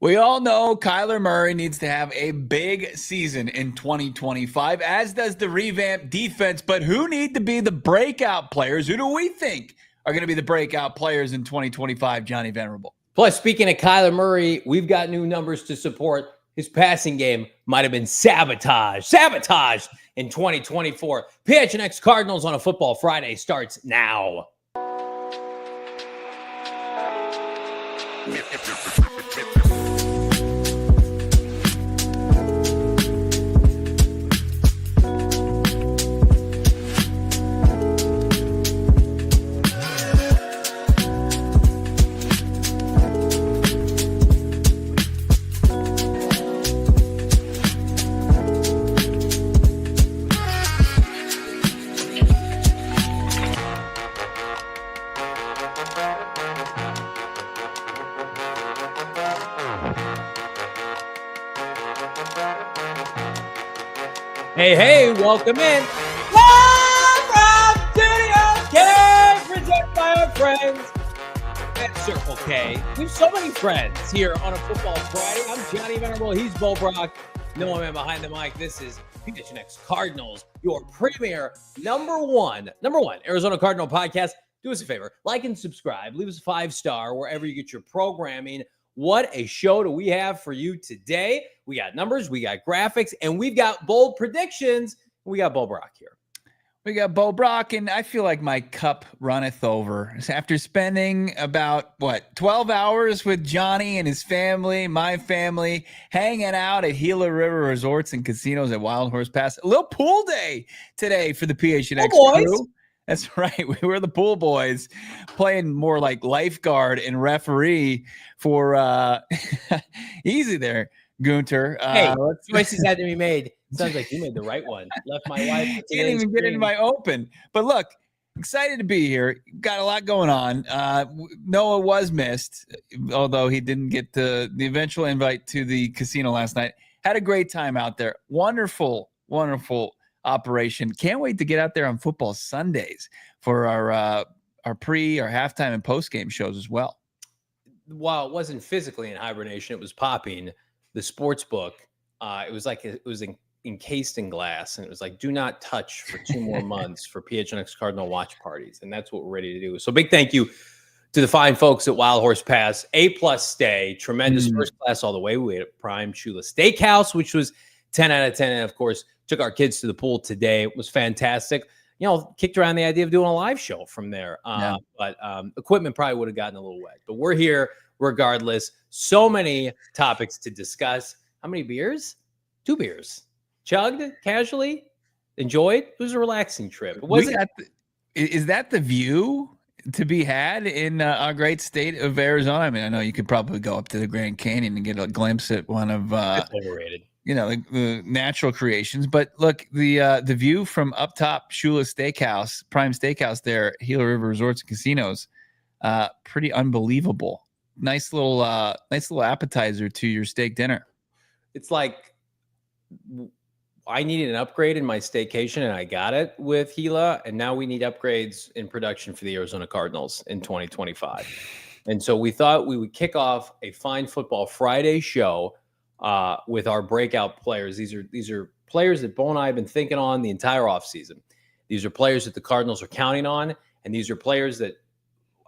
We all know Kyler Murray needs to have a big season in 2025, as does the revamped defense. But who need to be the breakout players? Who do we think are going to be the breakout players in 2025, Johnny Venerable? Plus, speaking of Kyler Murray, we've got new numbers to support. His passing game might have been sabotaged in 2024. PHNX Cardinals on a Football Friday starts now. Hey, welcome in. Live from Studio K, presented by our friends at Circle K. We have so many friends here on a Football Friday. I'm Johnny Venerable. He's Brack. No man behind the mic. This is PHNX Cardinals, your premier number one Arizona Cardinal podcast. Do us a favor, like and subscribe. Leave us a 5-star wherever you get your programming. What a show do we have for you today. We got numbers, we got graphics, and we've got bold predictions. We got Bo Brack here. We got Bo Brack, and I feel like my cup runneth over. After spending about, 12 hours with Johnny and his family, my family, hanging out at Gila River Resorts and Casinos at Wild Horse Pass. A little pool day today for the PHNX crew. That's right. We were the pool boys playing more like lifeguard and referee for easy there, Gunter. Hey, choices had to be made. Sounds like you made the right one. Left my wife. Can't even get into my open. But look, excited to be here. Got a lot going on. Noah was missed, although he didn't get the eventual invite to the casino last night. Had a great time out there. Wonderful operation. Can't wait to get out there on football Sundays for our halftime and post game shows as well. While it wasn't physically in hibernation, it was popping. The sports book, it was encased in glass, and it was like, do not touch for 2 more months for PHNX Cardinal watch parties, and that's what we're ready to do. So big thank you to the fine folks at Wild Horse Pass. A+ stay, tremendous first class all the way. We had a prime Chula Steakhouse, which was 10 out of 10, and of course took our kids to the pool today. It was fantastic. Kicked around the idea of doing a live show from there. But equipment probably would have gotten a little wet. But we're here regardless. So many topics to discuss. How many beers? 2 beers. Chugged casually. Enjoyed. It was a relaxing trip. Is that the view to be had in our great state of Arizona? I mean, I know you could probably go up to the Grand Canyon and get a glimpse at one of That's overrated. The natural creations. But look, the view from up top, Shula Steakhouse, Prime Steakhouse there, Gila River Resorts and Casinos, pretty unbelievable. Nice little appetizer to your steak dinner. It's like I needed an upgrade in my staycation, and I got it with Gila, and now we need upgrades in production for the Arizona Cardinals in 2025. And so we thought we would kick off a fine Football Friday show with our breakout players. These are players that Bo and I have been thinking on the entire offseason. These are players that the Cardinals are counting on, and these are players that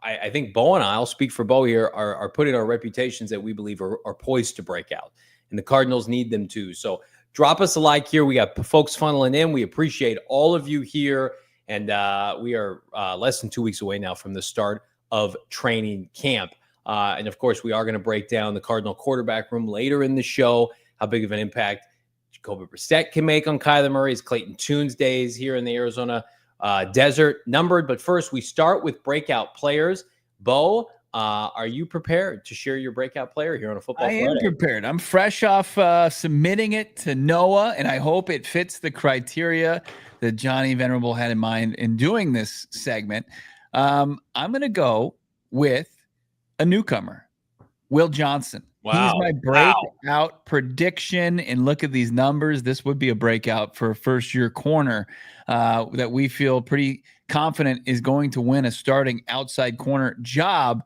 I think Bo and I'll speak for Bo here, are putting our reputations that we believe are poised to break out. And the Cardinals need them too. So drop us a like here. We got folks funneling in. We appreciate all of you here. And we are less than 2 weeks away now from the start of training camp. And of course, we are going to break down the Cardinal quarterback room later in the show, how big of an impact Jacoby Brissett can make on Kyler Murray's Clayton Tune's days here in the Arizona desert numbered. But first, we start with breakout players. Bo, are you prepared to share your breakout player here on a Football Friday? I am prepared. I'm fresh off submitting it to Noah, and I hope it fits the criteria that Johnny Venerable had in mind in doing this segment. I'm going to go with a newcomer, Will Johnson. Wow. He's my breakout prediction. And look at these numbers. This would be a breakout for a first-year corner that we feel pretty confident is going to win a starting outside corner job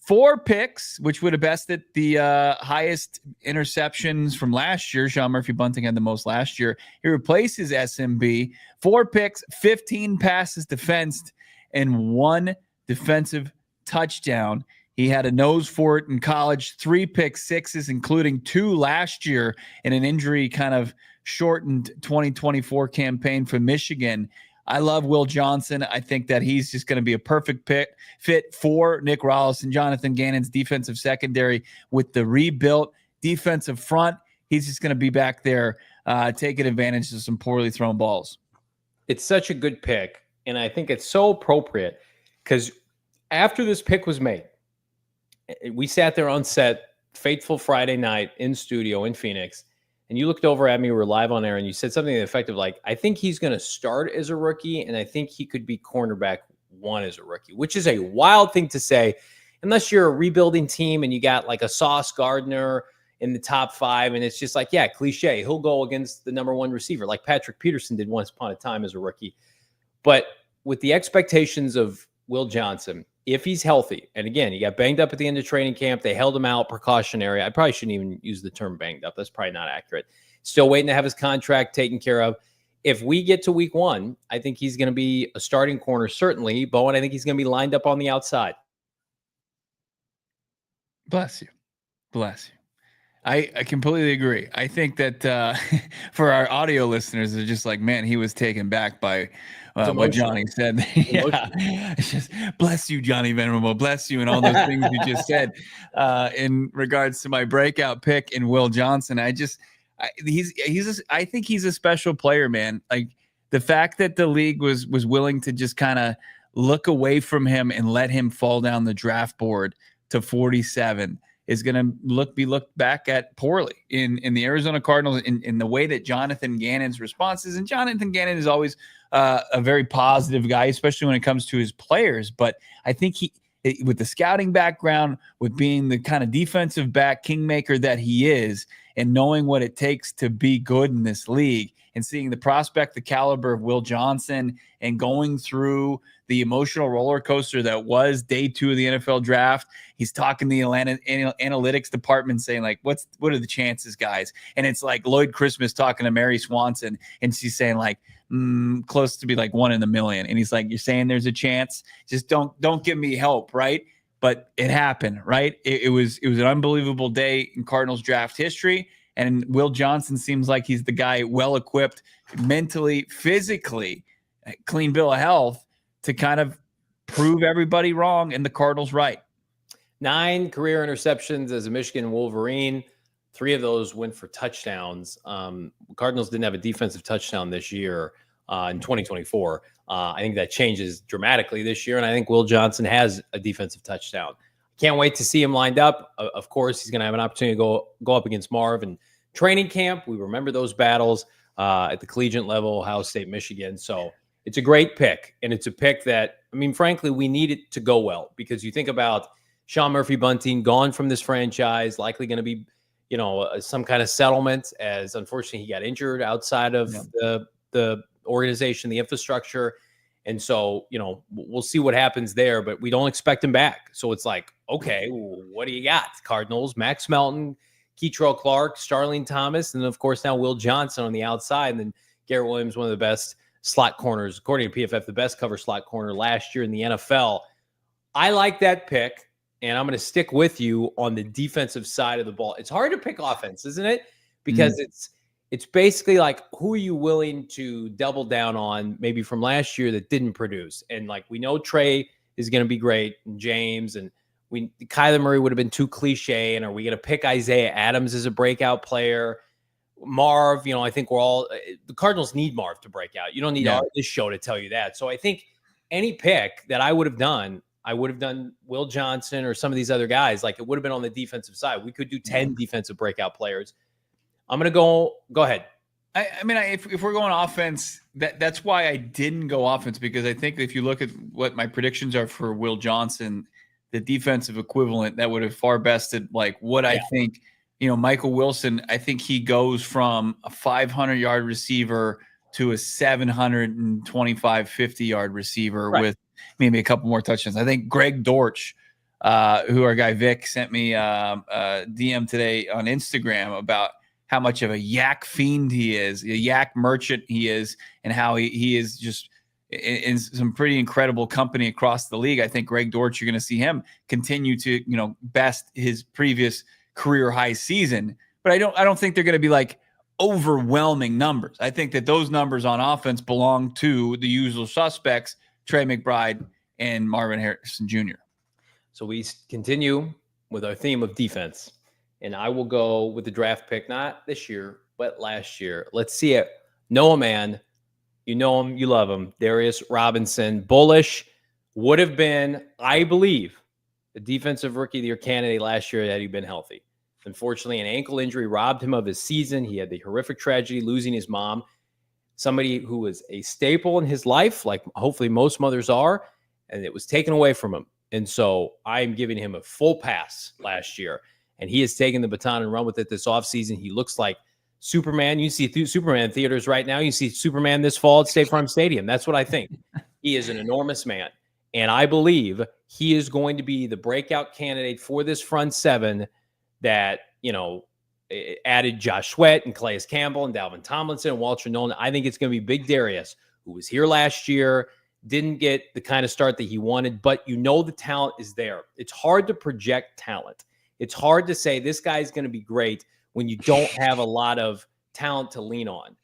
4 picks, which would have bested the highest interceptions from last year. Sean Murphy-Bunting had the most last year. He replaces SMB. 4 picks, 15 passes defensed, and 1 defensive touchdown. He had a nose for it in college, 3 pick sixes, including 2 last year in an injury kind of shortened 2024 campaign for Michigan. I love Will Johnson. I think that he's just going to be a perfect fit for Nick Rallis and Jonathan Gannon's defensive secondary with the rebuilt defensive front. He's just going to be back there taking advantage of some poorly thrown balls. It's such a good pick, and I think it's so appropriate because after this pick was made, we sat there on set, fateful Friday night in studio in Phoenix, and you looked over at me, we were live on air, and you said something to the effect of like, I think he's going to start as a rookie, and I think he could be cornerback 1 as a rookie, which is a wild thing to say, unless you're a rebuilding team and you got like a Sauce Gardner in the top 5, and it's just like, yeah, cliche. He'll go against the number 1 receiver, like Patrick Peterson did once upon a time as a rookie. But with the expectations of Will Johnson, if he's healthy, and again, he got banged up at the end of training camp. They held him out precautionary. I probably shouldn't even use the term banged up. That's probably not accurate. Still waiting to have his contract taken care of. If we get to week 1, I think he's going to be a starting corner, certainly. Bowen, I think he's going to be lined up on the outside. Bless you. Bless you. I completely agree. I think that for our audio listeners, they're just like, man, he was taken back by what Johnny said. Yeah, it's just bless you, Johnny Venerable, bless you, and all those things you just said in regards to my breakout pick in Will Johnson. I think he's a special player, man. Like the fact that the league was willing to just kind of look away from him and let him fall down the draft board to 47 is going to be looked back at poorly in the Arizona Cardinals in the way that Jonathan Gannon's response is. And Jonathan Gannon is always a very positive guy, especially when it comes to his players. But I think with the scouting background, with being the kind of defensive back kingmaker that he is, and knowing what it takes to be good in this league, and seeing the prospect, the caliber of Will Johnson, and going through the emotional roller coaster that was day 2 of the NFL draft. He's talking to the Atlanta analytics department saying like, what are the chances, guys? And it's like Lloyd Christmas talking to Mary Swanson, and she's saying like, close to be like 1 in a million. And he's like, you're saying there's a chance? Just don't give me hope, right? But it happened, right? It was an unbelievable day in Cardinals draft history. And Will Johnson seems like he's the guy well-equipped mentally, physically, clean bill of health to kind of prove everybody wrong and the Cardinals right. 9 career interceptions as a Michigan Wolverine. 3 of those went for touchdowns. Cardinals didn't have a defensive touchdown this year in 2024. I think that changes dramatically this year, and I think Will Johnson has a defensive touchdown. Can't wait to see him lined up. Of course, he's going to have an opportunity to go up against Marv in training camp. We remember those battles at the collegiate level, Ohio State, Michigan. So it's a great pick, and it's a pick that, I mean, frankly, we need it to go well, because you think about Sean Murphy-Bunting gone from this franchise, likely going to be, some kind of settlement, as unfortunately he got injured outside of the organization, the infrastructure. And so, we'll see what happens there, but we don't expect him back. So it's like, okay, what do you got? Cardinals, Max Melton, Keitrell Clark, Starling Thomas, and of course now Will Johnson on the outside. And then Garrett Williams, one of the best slot corners, according to PFF, the best cover slot corner last year in the NFL. I like that pick, and I'm going to stick with you on the defensive side of the ball. It's hard to pick offense, isn't it? Because it's basically like, who are you willing to double down on maybe from last year that didn't produce? And like, we know Trey is going to be great, and James, and Kyler Murray would have been too cliche. And are we going to pick Isaiah Adams as a breakout player? Marv, I think the Cardinals need Marv to break out. You don't need this show to tell you that. So I think any pick that I would have done Will Johnson or some of these other guys. Like, it would have been on the defensive side. We could do 10 defensive breakout players. I'm going to go ahead. I mean, if we're going offense, that's why I didn't go offense, because I think if you look at what my predictions are for Will Johnson, the defensive equivalent, that would have far bested like what I think, Michael Wilson, I think he goes from a 500-yard receiver to a 725, 50-yard receiver with maybe a couple more touchdowns. I think Greg Dortch who our guy Vic sent me a DM today on Instagram about how much of a yak fiend he is, a yak merchant he is, and how he is just in some pretty incredible company across the league. I think Greg Dortch, you're going to see him continue to, best his previous career high season. But I don't think they're going to be like overwhelming numbers. I think that those numbers on offense belong to the usual suspects, Trey McBride and Marvin Harrison Jr. So we continue with our theme of defense. And I will go with the draft pick, not this year, but last year. Let's see it. Noah Man, you know him, you love him. Darius Robinson, bullish, would have been, I believe, the defensive rookie of the year candidate last year had he been healthy. Unfortunately, an ankle injury robbed him of his season. He had the horrific tragedy losing his mom, somebody who was a staple in his life, like hopefully most mothers are, and it was taken away from him. And so I'm giving him a full pass last year. And he has taken the baton and run with it this offseason. He looks like Superman. You see Superman theaters right now. You see Superman this fall at State Farm Stadium. That's what I think. He is an enormous man. And I believe he is going to be the breakout candidate for this front seven that, added Josh Sweat and Calais Campbell and Dalvin Tomlinson and Walter Nolan. I think it's going to be Big Darius, who was here last year, didn't get the kind of start that he wanted, but the talent is there. It's hard to project talent. It's hard to say this guy's going to be great when you don't have a lot of talent to lean on.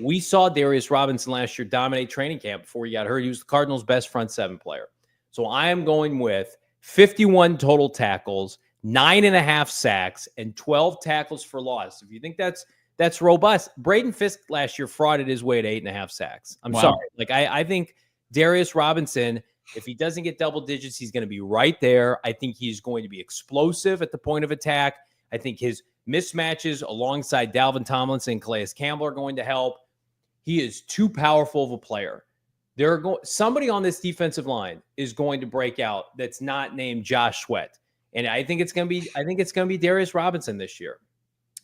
We saw Darius Robinson last year dominate training camp before he got hurt. He was the Cardinals' best front seven player. So I am going with 51 total tackles, 9.5 sacks, and 12 tackles for loss. If you think that's robust, Braden Fisk last year frauded his way to 8.5 sacks. I'm sorry. I think Darius Robinson, if he doesn't get double digits, he's going to be right there. I think he's going to be explosive at the point of attack. I think his mismatches alongside Dalvin Tomlinson and Calais Campbell are going to help. He is too powerful of a player. Somebody on this defensive line is going to break out that's not named Josh Sweat. And I think it's going to be Darius Robinson this year.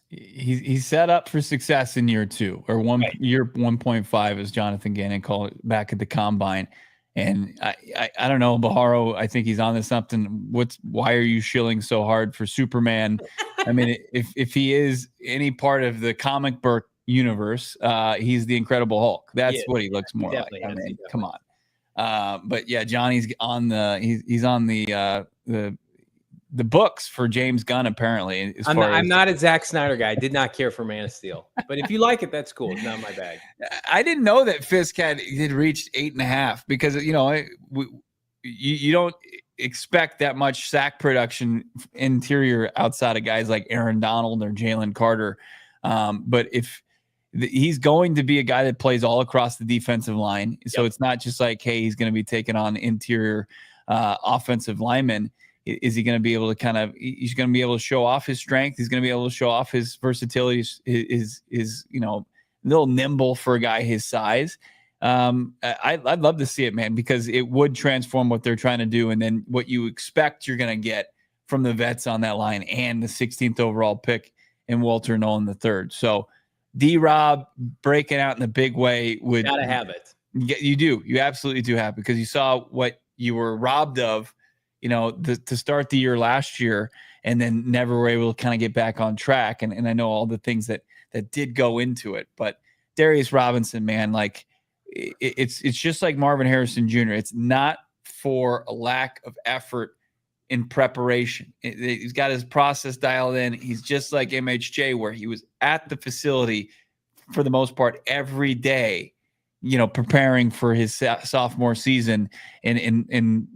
He's set up for success in year 2 or year 1.5, as Jonathan Gannon called it back at the combine. And I don't know, Baharo, I think he's on to something. Why are you shilling so hard for Superman? I mean, if he is any part of the comic book universe, he's the Incredible Hulk. That's what he looks more like. I mean, come on. But yeah, Johnny's on he's on the books for James Gunn, apparently. I'm not a Zack Snyder guy. I did not care for Man of Steel. But if you like it, that's cool. It's not my bag. I didn't know that Fisk had reached 8.5 because, you don't expect that much sack production interior outside of guys like Aaron Donald or Jalen Carter. But if he's going to be a guy that plays all across the defensive line, so it's not just like, hey, he's going to be taking on interior offensive linemen. Is he going to be able to he's going to be able to show off his strength. He's going to be able to show off his versatility, his a little nimble for a guy his size. I'd love to see it, man, because it would transform what they're trying to do. And then what you expect you're going to get from the vets on that line and the 16th overall pick in Walter Nolan III. So D-Rob breaking out in a big way would gotta have it. You do. You absolutely do have, because you saw what you were robbed of, to start the year last year, and then never were able to kind of get back on track. And I know all the things that did go into it, but Darius Robinson, man, it's just like Marvin Harrison Jr. It's not for a lack of effort in preparation. He's got his process dialed in. He's just like MHJ, where he was at the facility for the most part every day, preparing for his sophomore season, and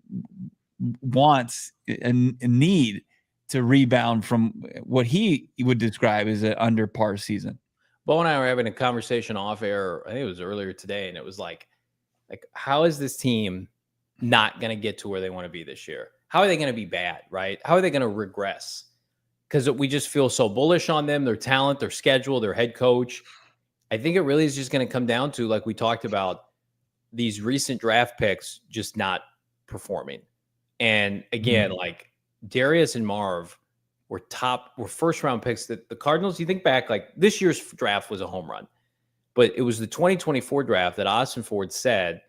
wants a need to rebound from what he would describe as an under par season. Bo and I were having a conversation off air, I think it was earlier today, and it was like how is this team not going to get to where they want to be this year? How are they going to be bad, right? How are they going to regress? Because we just feel so bullish on them, their talent, their schedule, their head coach. I think it really is just going to come down to, like we talked about, these recent draft picks just not performing. And again, like Darius and Marv were first round picks that the Cardinals, you think back, like this year's draft was a home run, but it was the 2024 draft that Austin Ford said,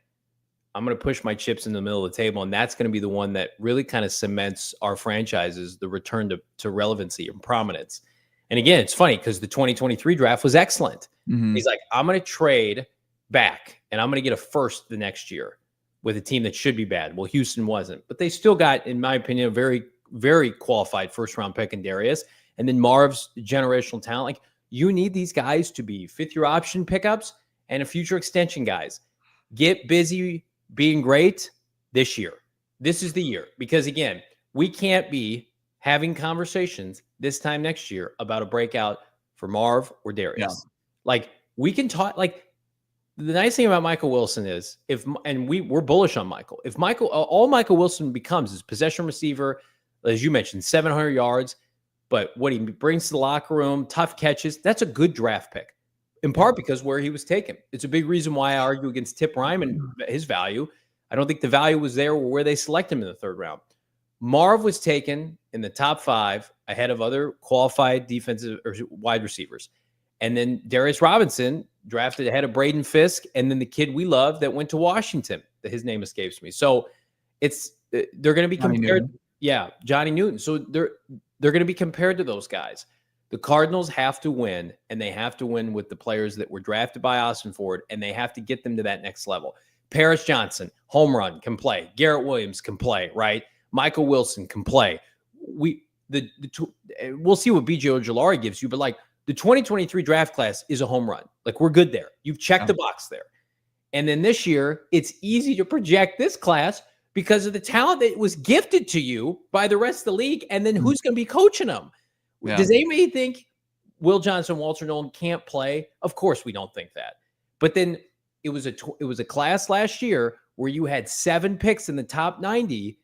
I'm going to push my chips in the middle of the table, and that's going to be the one that really kind of cements our franchises, the return to relevancy and prominence. And again, it's funny because the 2023 draft was excellent. Mm-hmm. He's like, I'm going to trade back, and I'm going to get a first the next year with a team that should be bad. Well, Houston wasn't, but they still got, in my opinion, a very, very qualified first-round pick in Darius, and then Marv's generational talent. Like, you need these guys to be fifth-year option pickups and a future extension guys. Get busy being great this year. This is the year. Because, again, we can't be having conversations this time next year about a breakout for Marv or Darius. Yeah. Like, we can talk, like, the nice thing about Michael Wilson is we're bullish on Michael. If all Michael Wilson becomes is possession receiver, as you mentioned, 700 yards, but what he brings to the locker room, tough catches, that's a good draft pick. In part because where he was taken. It's a big reason why I argue against Tip Ryman, his value. I don't think the value was there where they select him in the third round. Marv was taken in the top 5 ahead of other qualified defensive or wide receivers. And then Darius Robinson drafted ahead of Braden Fisk, and then the kid we love that went to Washington, that his name escapes me. So they're going to be compared. Yeah, Johnny Newton. So they're going to be compared to those guys. The Cardinals have to win, and they have to win with the players that were drafted by Austin Ford, and they have to get them to that next level. Paris Johnson, home run, can play. Garrett Williams can play, right? Michael Wilson can play. We'll see what B.J. Ojulari gives you, but like the 2023 draft class is a home run. Like, we're good there. You've checked the box there. And then this year, it's easy to project this class because of the talent that was gifted to you by the rest of the league, and then who's going to be coaching them? Yeah. Does anybody think Will Johnson, Walter Nolan can't play? Of course we don't think that. But then it was a class last year where you had 7 picks in the top 90.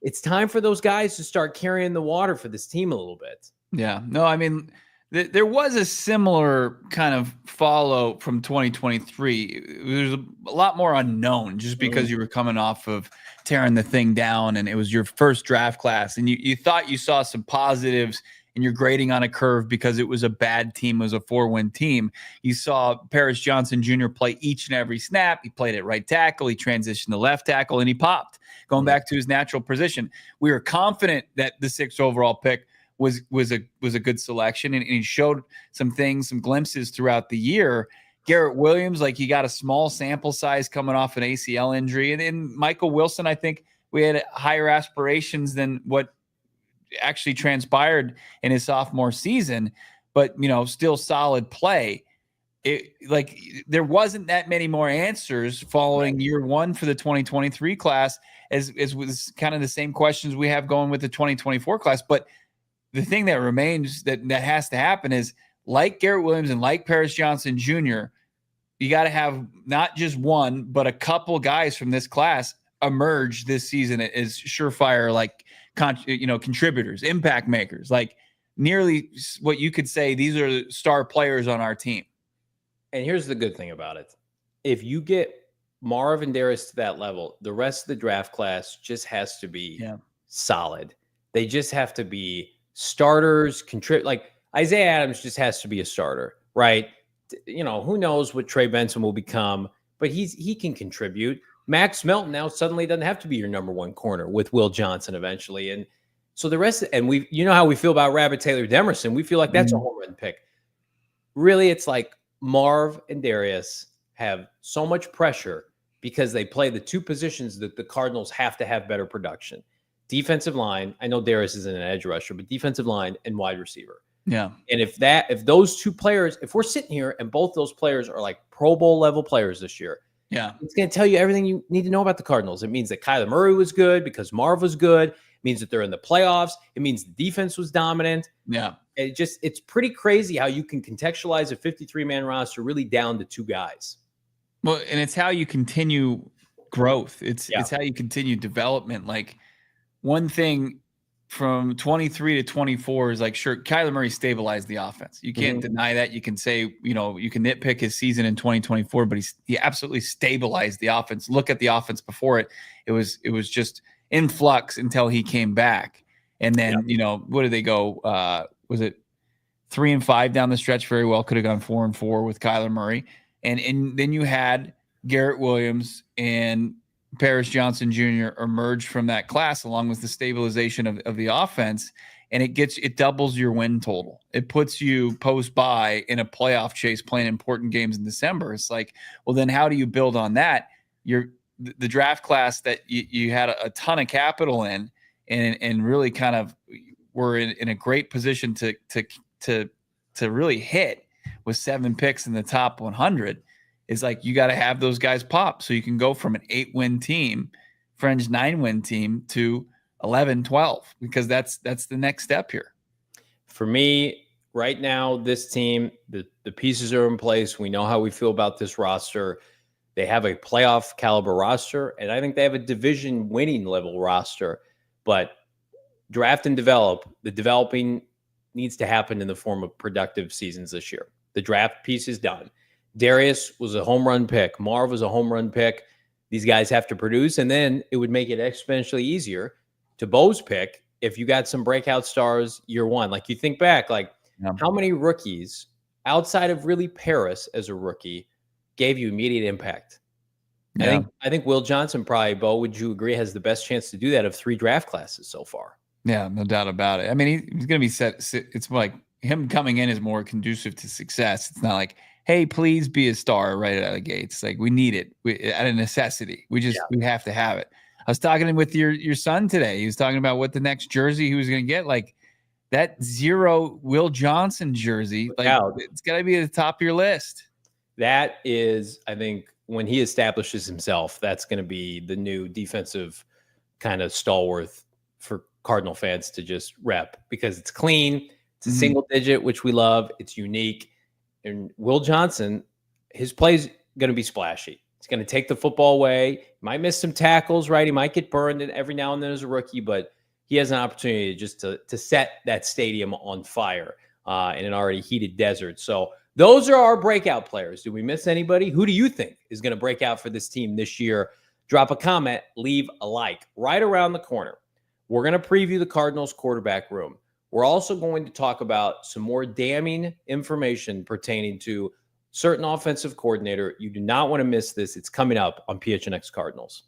It's time for those guys to start carrying the water for this team a little bit. Yeah. No, I mean, there was a similar kind of follow from 2023. There's a lot more unknown just because you were coming off of tearing the thing down and it was your first draft class. And you thought you saw some positives and you're grading on a curve because it was a bad team. It was a 4-win team. You saw Paris Johnson Jr. play each and every snap. He played at right tackle. He transitioned to left tackle, and he popped, going back to his natural position. We were confident that the 6th overall pick was a good selection, and he showed some things, some glimpses throughout the year. Garrett Williams, like, he got a small sample size coming off an ACL injury. And then Michael Wilson, I think we had higher aspirations than what actually transpired in his sophomore season, but still solid play. There wasn't that many more answers following year 1 for the 2023 class as was kind of the same questions we have going with the 2024 class. But the thing that remains that has to happen is, like Garrett Williams and like Paris Johnson Jr., you got to have not just one, but a couple guys from this class emerge this season as surefire, like, contributors, impact makers, like nearly what you could say these are the star players on our team. And here's the good thing about it. If you get Marv and Darius to that level, the rest of the draft class just has to be solid. They just have to be starters, like Isaiah Adams just has to be a starter, right? Who knows what Trey Benson will become, but he can contribute. Max Melton now suddenly doesn't have to be your number 1 corner with Will Johnson eventually. And so the rest, and how we feel about Rabbit Taylor Demerson, we feel like that's a home run pick. Really, it's like Marv and Darius have so much pressure because they play the 2 positions that the Cardinals have to have better production. Defensive line, I know Darius isn't an edge rusher, but defensive line and wide receiver. Yeah. And if those 2 players, if we're sitting here and both those players are like Pro Bowl level players this year, it's going to tell you everything you need to know about the Cardinals. It means that Kyler Murray was good because Marv was good. It means that they're in the playoffs. It means the defense was dominant. Yeah. It's pretty crazy how you can contextualize a 53-man roster really down to 2 guys. Well, and it's how you continue growth. It's how you continue development. Like, one thing from 23 to 24 is like, sure, Kyler Murray stabilized the offense. You can't deny that. You can say, you can nitpick his season in 2024, but he absolutely stabilized the offense. Look at the offense before it. It was just in flux until he came back. And then, what did they go? Was it 3-5 down the stretch? Very well could have gone 4-4 with Kyler Murray. And then you had Garrett Williams and Paris Johnson Jr. emerged from that class, along with the stabilization of the offense, and it doubles your win total. It puts you post bye in a playoff chase, playing important games in December. It's like, well, then how do you build on that? The draft class that you had a ton of capital in, and really kind of were in a great position to really hit with 7 picks in the top 100. Is like, you got to have those guys pop so you can go from an 8-win team, fringe 9-win team, to 11, 12, because that's the next step here. For me, right now, this team, the pieces are in place. We know how we feel about this roster. They have a playoff caliber roster, and I think they have a division winning level roster. But draft and develop, the developing needs to happen in the form of productive seasons this year. The draft piece is done. Darius was a home run pick. Marv was a home run pick. These guys have to produce, and then it would make it exponentially easier to Bo's pick if you got some breakout stars year one. Like, you think back, like, how many rookies outside of really Paris as a rookie gave you immediate impact? Yeah. I think Will Johnson probably, Bo, would you agree, has the best chance to do that of 3 draft classes so far? Yeah, no doubt about it. I mean, he's going to be set. It's like him coming in is more conducive to success. It's not like, hey, please be a star right out of the gates. It's like, we need it at a necessity. We have to have it. I was talking with your son today. He was talking about what the next jersey he was going to get. Like, that 0 Will Johnson jersey, like, it's got to be at the top of your list. That is, I think, when he establishes himself, that's going to be the new defensive kind of stalwart for Cardinal fans to just rep, because it's clean. It's a single digit, which we love. It's unique. And Will Johnson, his play's going to be splashy. He's going to take the football away. He might miss some tackles, right? He might get burned every now and then as a rookie, but he has an opportunity just to set that stadium on fire in an already heated desert. So those are our breakout players. Do we miss anybody? Who do you think is going to break out for this team this year? Drop a comment, leave a like. Right around the corner, we're going to preview the Cardinals quarterback room. We're also going to talk about some more damning information pertaining to certain offensive coordinator. You do not want to miss this. It's coming up on PHNX Cardinals.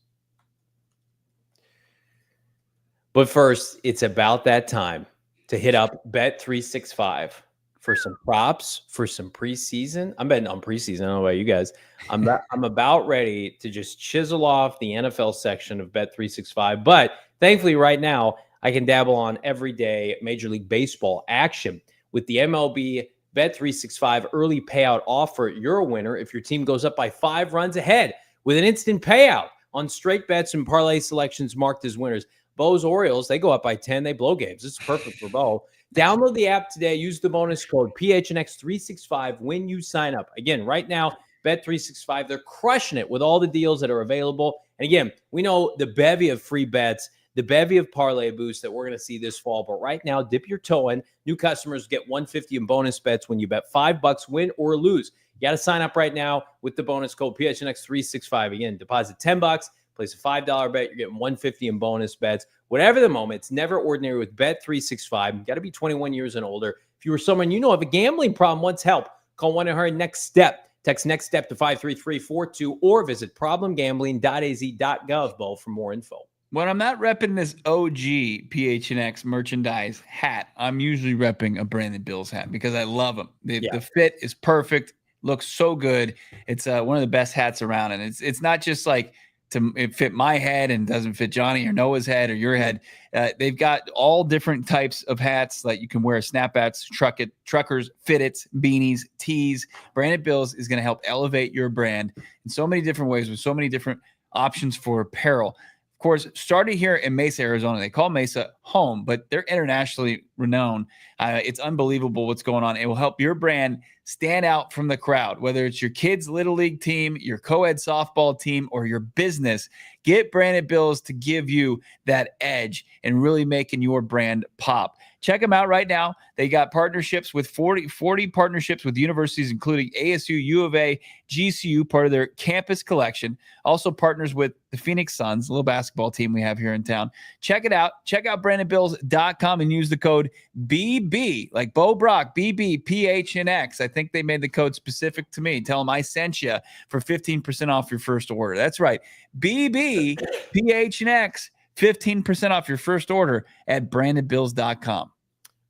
But first, it's about that time to hit up Bet365 for some props, for some preseason. I'm betting on preseason. I don't know about you guys. I'm about ready to just chisel off the NFL section of Bet365. But thankfully, right now, I can dabble on everyday Major League Baseball action with the MLB Bet365 early payout offer. You're a winner if your team goes up by 5 runs ahead with an instant payout on straight bets and parlay selections marked as winners. Bo's Orioles, they go up by 10. They blow games. This is perfect for Bo. Download the app today. Use the bonus code PHNX365 when you sign up. Again, right now, Bet365, they're crushing it with all the deals that are available. And again, we know the bevy of free bets, the bevy of parlay boosts that we're going to see this fall. But right now, dip your toe in. New customers get $150 in bonus bets when you bet $5, win or lose. You got to sign up right now with the bonus code PHNX365. Again, deposit $10, place a $5 bet. You're getting $150 in bonus bets. Whatever the moment, it's never ordinary with Bet365. You got to be 21 years and older. If you or someone you know have a gambling problem, wants help, call 1-800-NEXT-STEP. Text next step to 53342 or visit problemgambling.az.gov, Bo, for more info. When I'm not repping this OG PHNX merchandise hat, I'm usually repping a Brandon Bills hat because I love them. The fit is perfect, looks so good. It's one of the best hats around, and it's not just like it fit my head and doesn't fit Johnny or Noah's head or your head. They've got all different types of hats that you can wear: snapbacks, truckers, fitteds, beanies, tees. Brandon Bills is going to help elevate your brand in so many different ways with so many different options for apparel. Of course, started here in Mesa, Arizona. They call Mesa home, but they're internationally renowned. It's unbelievable what's going on. It will help your brand stand out from the crowd, whether it's your kids' little league team, your co-ed softball team, or your business. Get Brandon Bills to give you that edge and really making your brand pop. Check them out right now. They got partnerships with 40 partnerships with universities, including ASU, U of A, GCU, part of their campus collection. Also partners with the Phoenix Suns, a little basketball team we have here in town. Check it out. Check out BrandonBills.com and use the code BB, like Bo Brock, BB, PHNX. I think they made the code specific to me. Tell them I sent you for 15% off your first order. That's right. BB, PHNX, 15% off your first order at BrandonBills.com.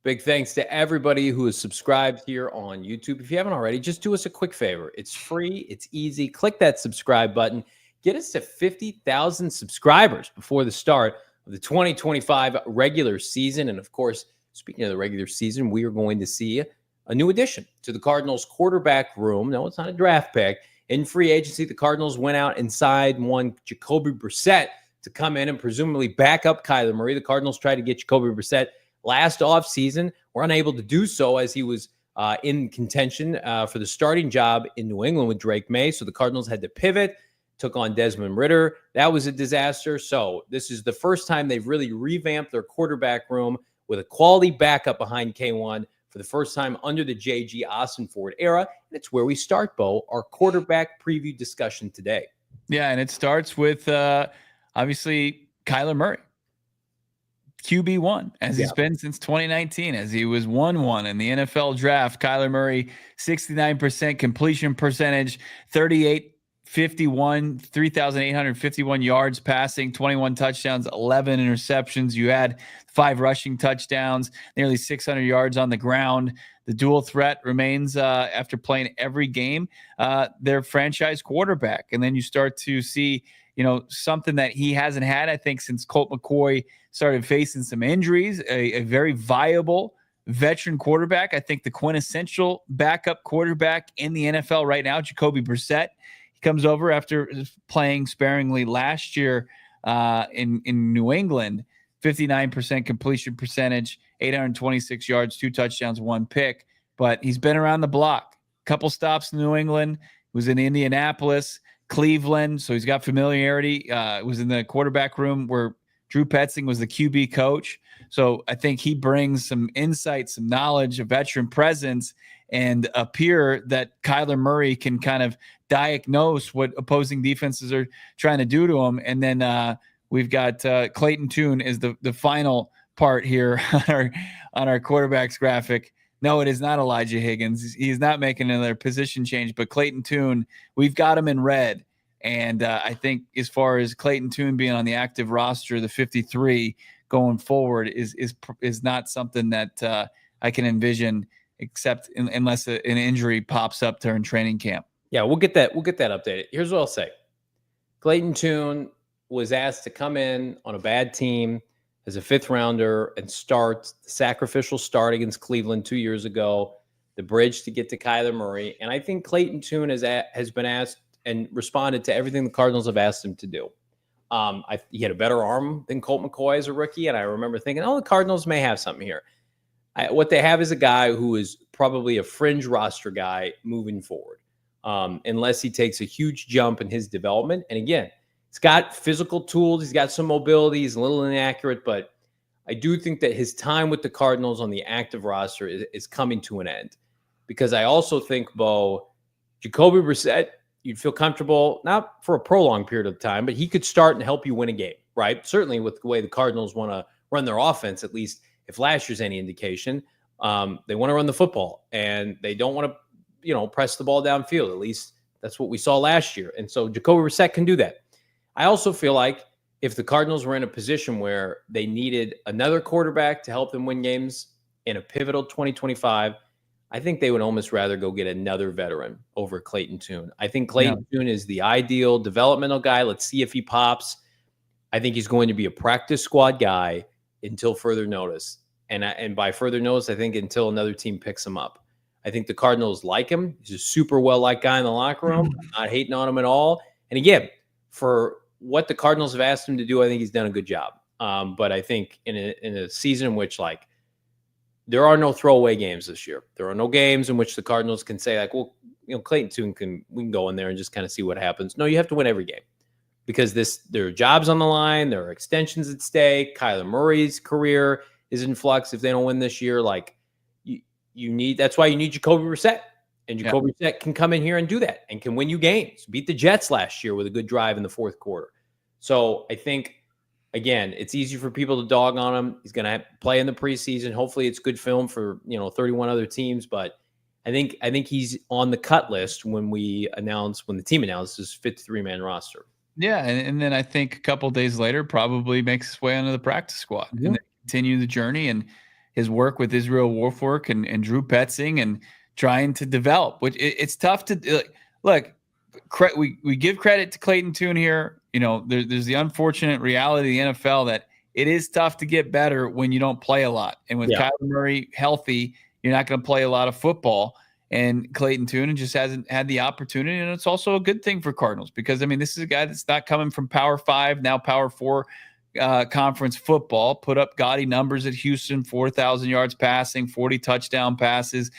Big thanks to everybody who is subscribed here on YouTube. If you haven't already, just do us a quick favor. It's free. It's easy. Click that subscribe button. Get us to 50,000 subscribers before the start of the 2025 regular season. And of course, speaking of the regular season, we are going to see a new addition to the Cardinals quarterback room. No, it's not a draft pick. In free agency, the Cardinals went out and signed one Jacoby Brissett to come in and presumably back up Kyler Murray. The Cardinals tried to get Jacoby Brissett last offseason. Were unable to do so as he was in contention for the starting job in New England with Drake May. So the Cardinals had to pivot, took on Desmond Ridder. That was a disaster. So this is the first time they've really revamped their quarterback room with a quality backup behind K1 for the first time under the J.G. Ossenford era. And it's where we start, Bo, our quarterback preview discussion today. Yeah, and it starts with obviously Kyler Murray. QB1, as he's been since 2019, as he was 1-1 in the NFL draft. Kyler Murray, 69% completion percentage, 3,851 yards passing, 21 touchdowns, 11 interceptions. You add 5 rushing touchdowns, nearly 600 yards on the ground. The dual threat remains, after playing every game, their franchise quarterback. And then you start to see, something that he hasn't had, I think, since Colt McCoy started facing some injuries, a very viable veteran quarterback. I think the quintessential backup quarterback in the NFL right now, Jacoby Brissett. He comes over after playing sparingly last year in New England, 59% completion percentage, 826 yards, 2 touchdowns, 1 pick. But he's been around the block. Couple stops in New England. Was in Indianapolis, Cleveland, so he's got familiarity. Was in the quarterback room where Drew Petzing was the QB coach. So I think he brings some insight, some knowledge, a veteran presence, and a peer that Kyler Murray can kind of diagnose what opposing defenses are trying to do to him. And then we've got Clayton Tune is the final part here on our quarterbacks graphic. No, it is not Elijah Higgins. He's not making another position change, but Clayton Tune, we've got him in red. And I think as far as Clayton Tune being on the active roster, the 53 going forward is not something that I can envision, except unless an injury pops up during training camp. Yeah, we'll get that updated. Here's what I'll say. Clayton Tune was asked to come in on a bad team as a 5th rounder and start the sacrificial start against Cleveland 2 years ago, the bridge to get to Kyler Murray. And I think Clayton Tune has been asked and responded to everything the Cardinals have asked him to do. He had a better arm than Colt McCoy as a rookie, and I remember thinking, the Cardinals may have something here. What they have is a guy who is probably a fringe roster guy moving forward, unless he takes a huge jump in his development. And again, he's got physical tools. He's got some mobility. He's a little inaccurate, but I do think that his time with the Cardinals on the active roster is coming to an end. Because I also think, Bo, Jacoby Brissett, you'd feel comfortable, not for a prolonged period of time, but he could start and help you win a game, right? Certainly with the way the Cardinals want to run their offense, at least if last year's any indication, they want to run the football and they don't want to, press the ball downfield. At least that's what we saw last year. And so Jacoby Brissett can do that. I also feel like if the Cardinals were in a position where they needed another quarterback to help them win games in a pivotal 2025, I think they would almost rather go get another veteran over Clayton Tune. I think Clayton Tune is the ideal developmental guy. Let's see if he pops. I think he's going to be a practice squad guy until further notice. And by further notice, I think until another team picks him up. I think the Cardinals like him. He's a super well-liked guy in the locker room. I'm not hating on him at all. And again, for what the Cardinals have asked him to do, I think he's done a good job. But I think in a season in which, there are no throwaway games this year. There are no games in which the Cardinals can say, Clayton Tune we can go in there and just kind of see what happens. No, you have to win every game because there are jobs on the line. There are extensions at stake. Kyler Murray's career is in flux if they don't win this year. Like that's why you need Jacoby Brissett. And Jacoby Brissett can come in here and do that and can win you games. Beat the Jets last year with a good drive in the fourth quarter. So I think, again, it's easy for people to dog on him. He's going to play in the preseason. Hopefully it's good film for, 31 other teams. But I think he's on the cut list when the team announces 53-man roster. Yeah, and then I think a couple of days later probably makes his way onto the practice squad and then continue the journey and his work with Israel Wolfwork and Drew Petzing and trying to develop. Which it's tough to look. We give credit to Clayton Tune here. There's the unfortunate reality of the NFL that it is tough to get better when you don't play a lot. And with Kyler Murray healthy, you're not going to play a lot of football. And Clayton Tune just hasn't had the opportunity. And it's also a good thing for Cardinals because, this is a guy that's not coming from Power 5, now Power 4 conference football, put up gaudy numbers at Houston, 4,000 yards passing, 40 touchdown passes,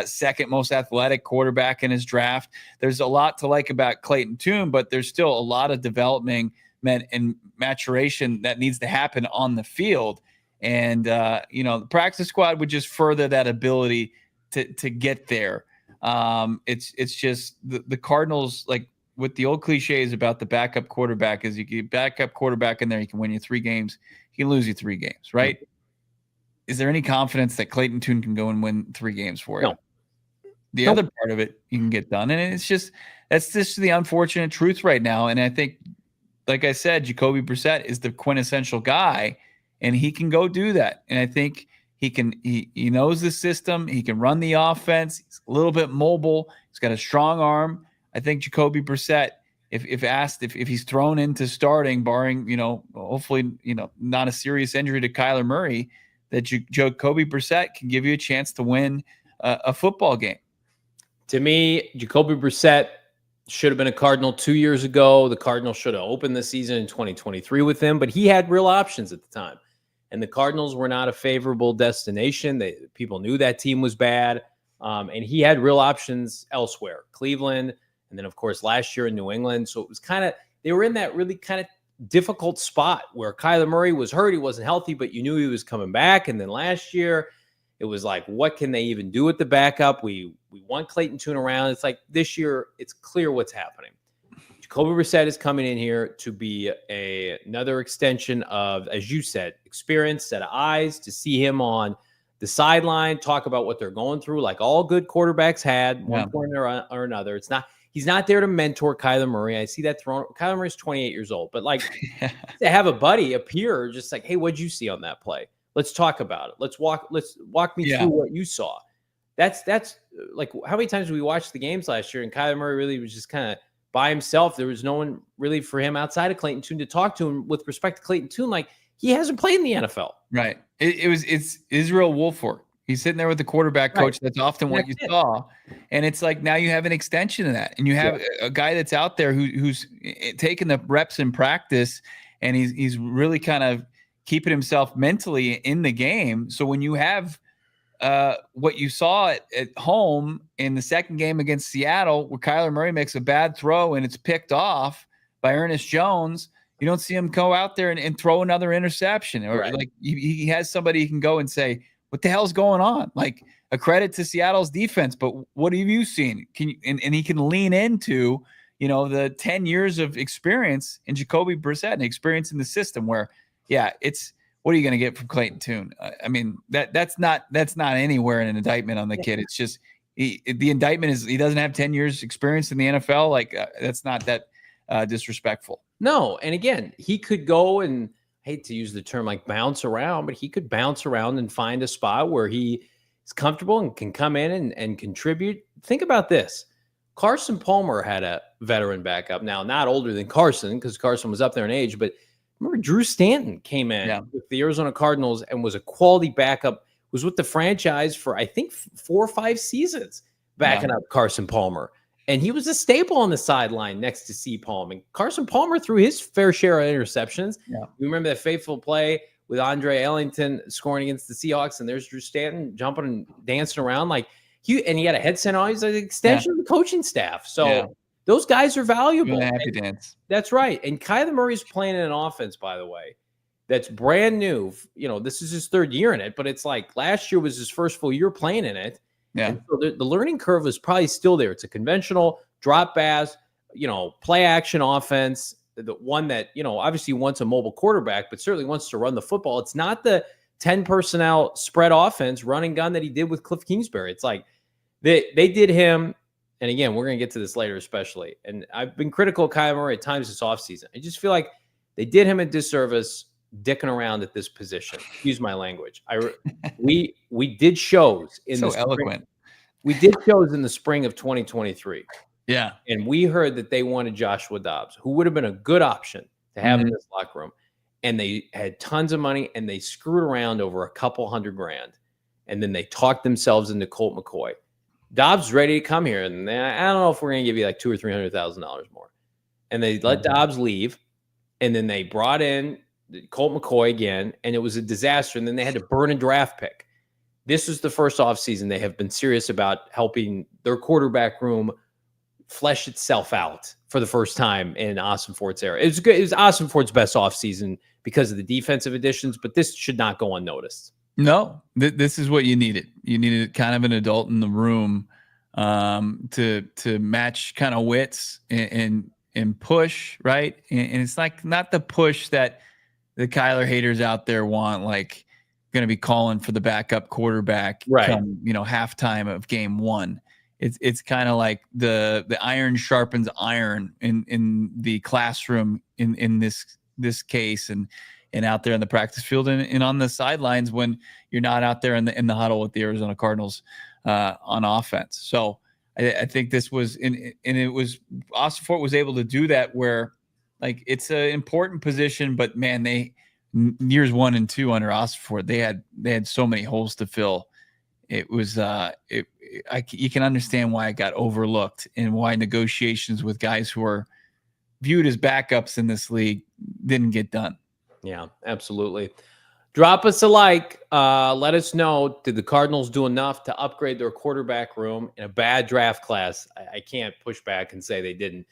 second most athletic quarterback in his draft. There's a lot to like about Clayton Tune, but there's still a lot of development and maturation that needs to happen on the field. And, the practice squad would just further that ability to get there. It's just the Cardinals, like with the old cliches about the backup quarterback, is you get backup quarterback in there, he can win you 3 games, he can lose you 3 games, right? Is there any confidence that Clayton Tune can go and win 3 games for you? No. The other part of it you can get done, and that's just the unfortunate truth right now. And I think, like I said, Jacoby Brissett is the quintessential guy, and he can go do that. And I think he knows the system. He can run the offense. He's a little bit mobile. He's got a strong arm. I think Jacoby Brissett, if asked if he's thrown into starting, barring, hopefully, not a serious injury to Kyler Murray, that Jacoby Brissett can give you a chance to win a football game. To me, Jacoby Brissett should have been a Cardinal 2 years ago. The Cardinals should have opened the season in 2023 with him, but he had real options at the time. And the Cardinals were not a favorable destination. People knew that team was bad. And he had real options elsewhere, Cleveland, and then, of course, last year in New England. So it was they were in that really kind of difficult spot where Kyler Murray was hurt. He wasn't healthy, but you knew he was coming back. And then last year, it was like, what can they even do with the backup? We want Clayton Tune around. It's like this year, it's clear what's happening. Jacoby Brissett is coming in here to be another extension of, as you said, experience, set of eyes, to see him on the sideline, talk about what they're going through, like all good quarterbacks had one point or another. He's not there to mentor Kyler Murray. I see that thrown. Kyler Murray's 28 years old, but like to have a buddy, a peer, just like, hey, what'd you see on that play? Let's talk about it. Let's walk me through what you saw. That's like, how many times did we watch the games last year and Kyler Murray really was just kind of by himself? There was no one really for him outside of Clayton Tune to talk to him. With respect to Clayton Tune, like, he hasn't played in the NFL. Right. It's Israel Wolfwork. He's sitting there with the quarterback coach. That's often what you saw. And it's like, now you have an extension of that. And you have a guy that's out there who's taking the reps in practice, and he's really kind of keeping himself mentally in the game. So when you have what you saw at home in the second game against Seattle, where Kyler Murray makes a bad throw and it's picked off by Ernest Jones, you don't see him go out there and throw another interception, or like he has somebody he can go and say, what the hell's going on? Like, a credit to Seattle's defense, but what have you seen? And he can lean into, the 10 years of experience in Jacoby Brissett and experience in the system where, it's, what are you going to get from Clayton Tune? I mean, that's not anywhere an indictment on the kid. It's just the indictment is he doesn't have 10 years experience in the NFL. Like, that's not that disrespectful. No. And again, he could go and, I hate to use the term like bounce around, but he could bounce around and find a spot where he is comfortable and can come in and contribute. Think about this. Carson Palmer had a veteran backup. Now, not older than Carson, because Carson was up there in age, but remember Drew Stanton came in with the Arizona Cardinals and was a quality backup, was with the franchise for, I think, 4 or 5 seasons, backing up Carson Palmer. And he was a staple on the sideline next to C. Palm. And Carson Palmer threw his fair share of interceptions. Yeah. You remember that fateful play with Andre Ellington scoring against the Seahawks, and there's Drew Stanton jumping and dancing around like he had a headset on. He's an extension of the coaching staff. So those guys are valuable. Happy dance. That's right. And Kyler Murray's playing in an offense, by the way, that's brand new. This is his third year in it, but it's like last year was his first full year playing in it. Yeah. And so the learning curve is probably still there. It's a conventional drop pass, play action offense. The one that, obviously wants a mobile quarterback, but certainly wants to run the football. It's not the 10 personnel spread offense running gun that he did with Cliff Kingsbury. It's like they did him. And again, we're going to get to this later, especially. And I've been critical of Kyler Murray at times this offseason. I just feel like they did him a disservice dicking around at this position. Excuse my language. We did shows in the eloquent. We did shows in the spring of 2023. Yeah. And we heard that they wanted Joshua Dobbs, who would have been a good option to have in this locker room. And they had tons of money, and they screwed around over a couple $100,000. And then they talked themselves into Colt McCoy. Dobbs ready to come here, and I don't know if we're going to give you like $200,000 or $300,000 more. And they let Dobbs leave, and then they brought in Colt McCoy again, and it was a disaster. And then they had to burn a draft pick. This is the first offseason they have been serious about helping their quarterback room flesh itself out for the first time in Austin Fort's era. It was good. It was Austin Fort's best offseason because of the defensive additions, but this should not go unnoticed. No, this is what you needed. You needed kind of an adult in the room to match kind of wits and push, right? And it's like not the push that the Kyler haters out there want, like going to be calling for the backup quarterback come, halftime of game one. It's kind of like the iron sharpens iron in the classroom in this case and out there in the practice field and on the sidelines when you're not out there in the huddle with the Arizona Cardinals on offense. So I think this was and it was Austin Fort was able to do that where like it's an important position, but man, they years 1 and 2 under Austin Fort, they had so many holes to fill. It was you can understand why it got overlooked and why negotiations with guys who are viewed as backups in this league didn't get done. Yeah, absolutely. Drop us a like. Let us know, did the Cardinals do enough to upgrade their quarterback room in a bad draft class? I can't push back and say they didn't.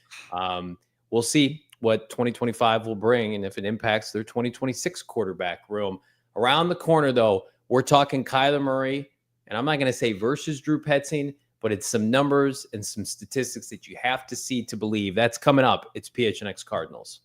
We'll see what 2025 will bring and if it impacts their 2026 quarterback room. Around the corner, though, we're talking Kyler Murray. And I'm not going to say versus Drew Petzing, but it's some numbers and some statistics that you have to see to believe. That's coming up. It's PHNX Cardinals.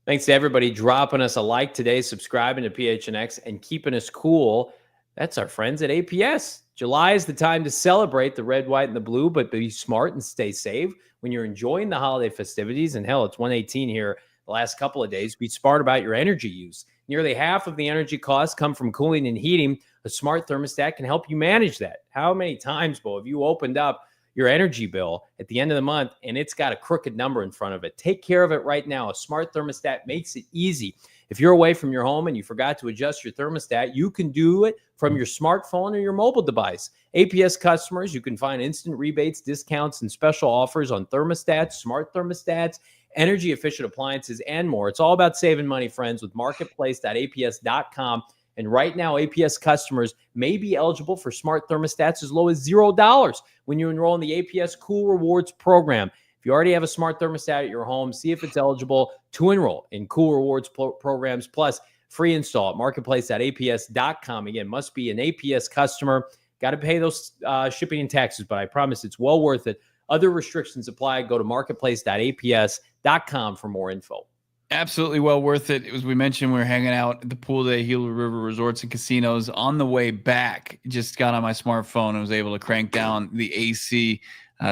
Thanks to everybody dropping us a like today, subscribing to PHNX, and keeping us cool. That's our friends at APS. July is the time to celebrate the red, white, and the blue, but be smart and stay safe when you're enjoying the holiday festivities. And hell, it's 118 here the last couple of days. Be smart about your energy use. Nearly half of the energy costs come from cooling and heating. A smart thermostat can help you manage that. How many times, Bo, have you opened up your energy bill at the end of the month and it's got a crooked number in front of it? Take care of it right now. A smart thermostat makes it easy. If you're away from your home and you forgot to adjust your thermostat, you can do it from your smartphone or your mobile device. APS customers, you can find instant rebates, discounts, and special offers on thermostats, smart thermostats, energy efficient appliances, and more. It's all about saving money, friends, with marketplace.aps.com. And right now, APS customers may be eligible for smart thermostats as low as $0 when you enroll in the APS Cool Rewards program. If you already have a smart thermostat at your home, see if it's eligible to enroll in Cool Rewards programs, plus free install at marketplace.aps.com. Again, must be an APS customer. Got to pay those shipping and taxes, but I promise it's well worth it. Other restrictions apply. Go to marketplace.aps.com for more info. Absolutely well worth it. As we mentioned, we were hanging out at the pool day, Gila River Resorts and Casinos. On the way back, just got on my smartphone and was able to crank down the AC.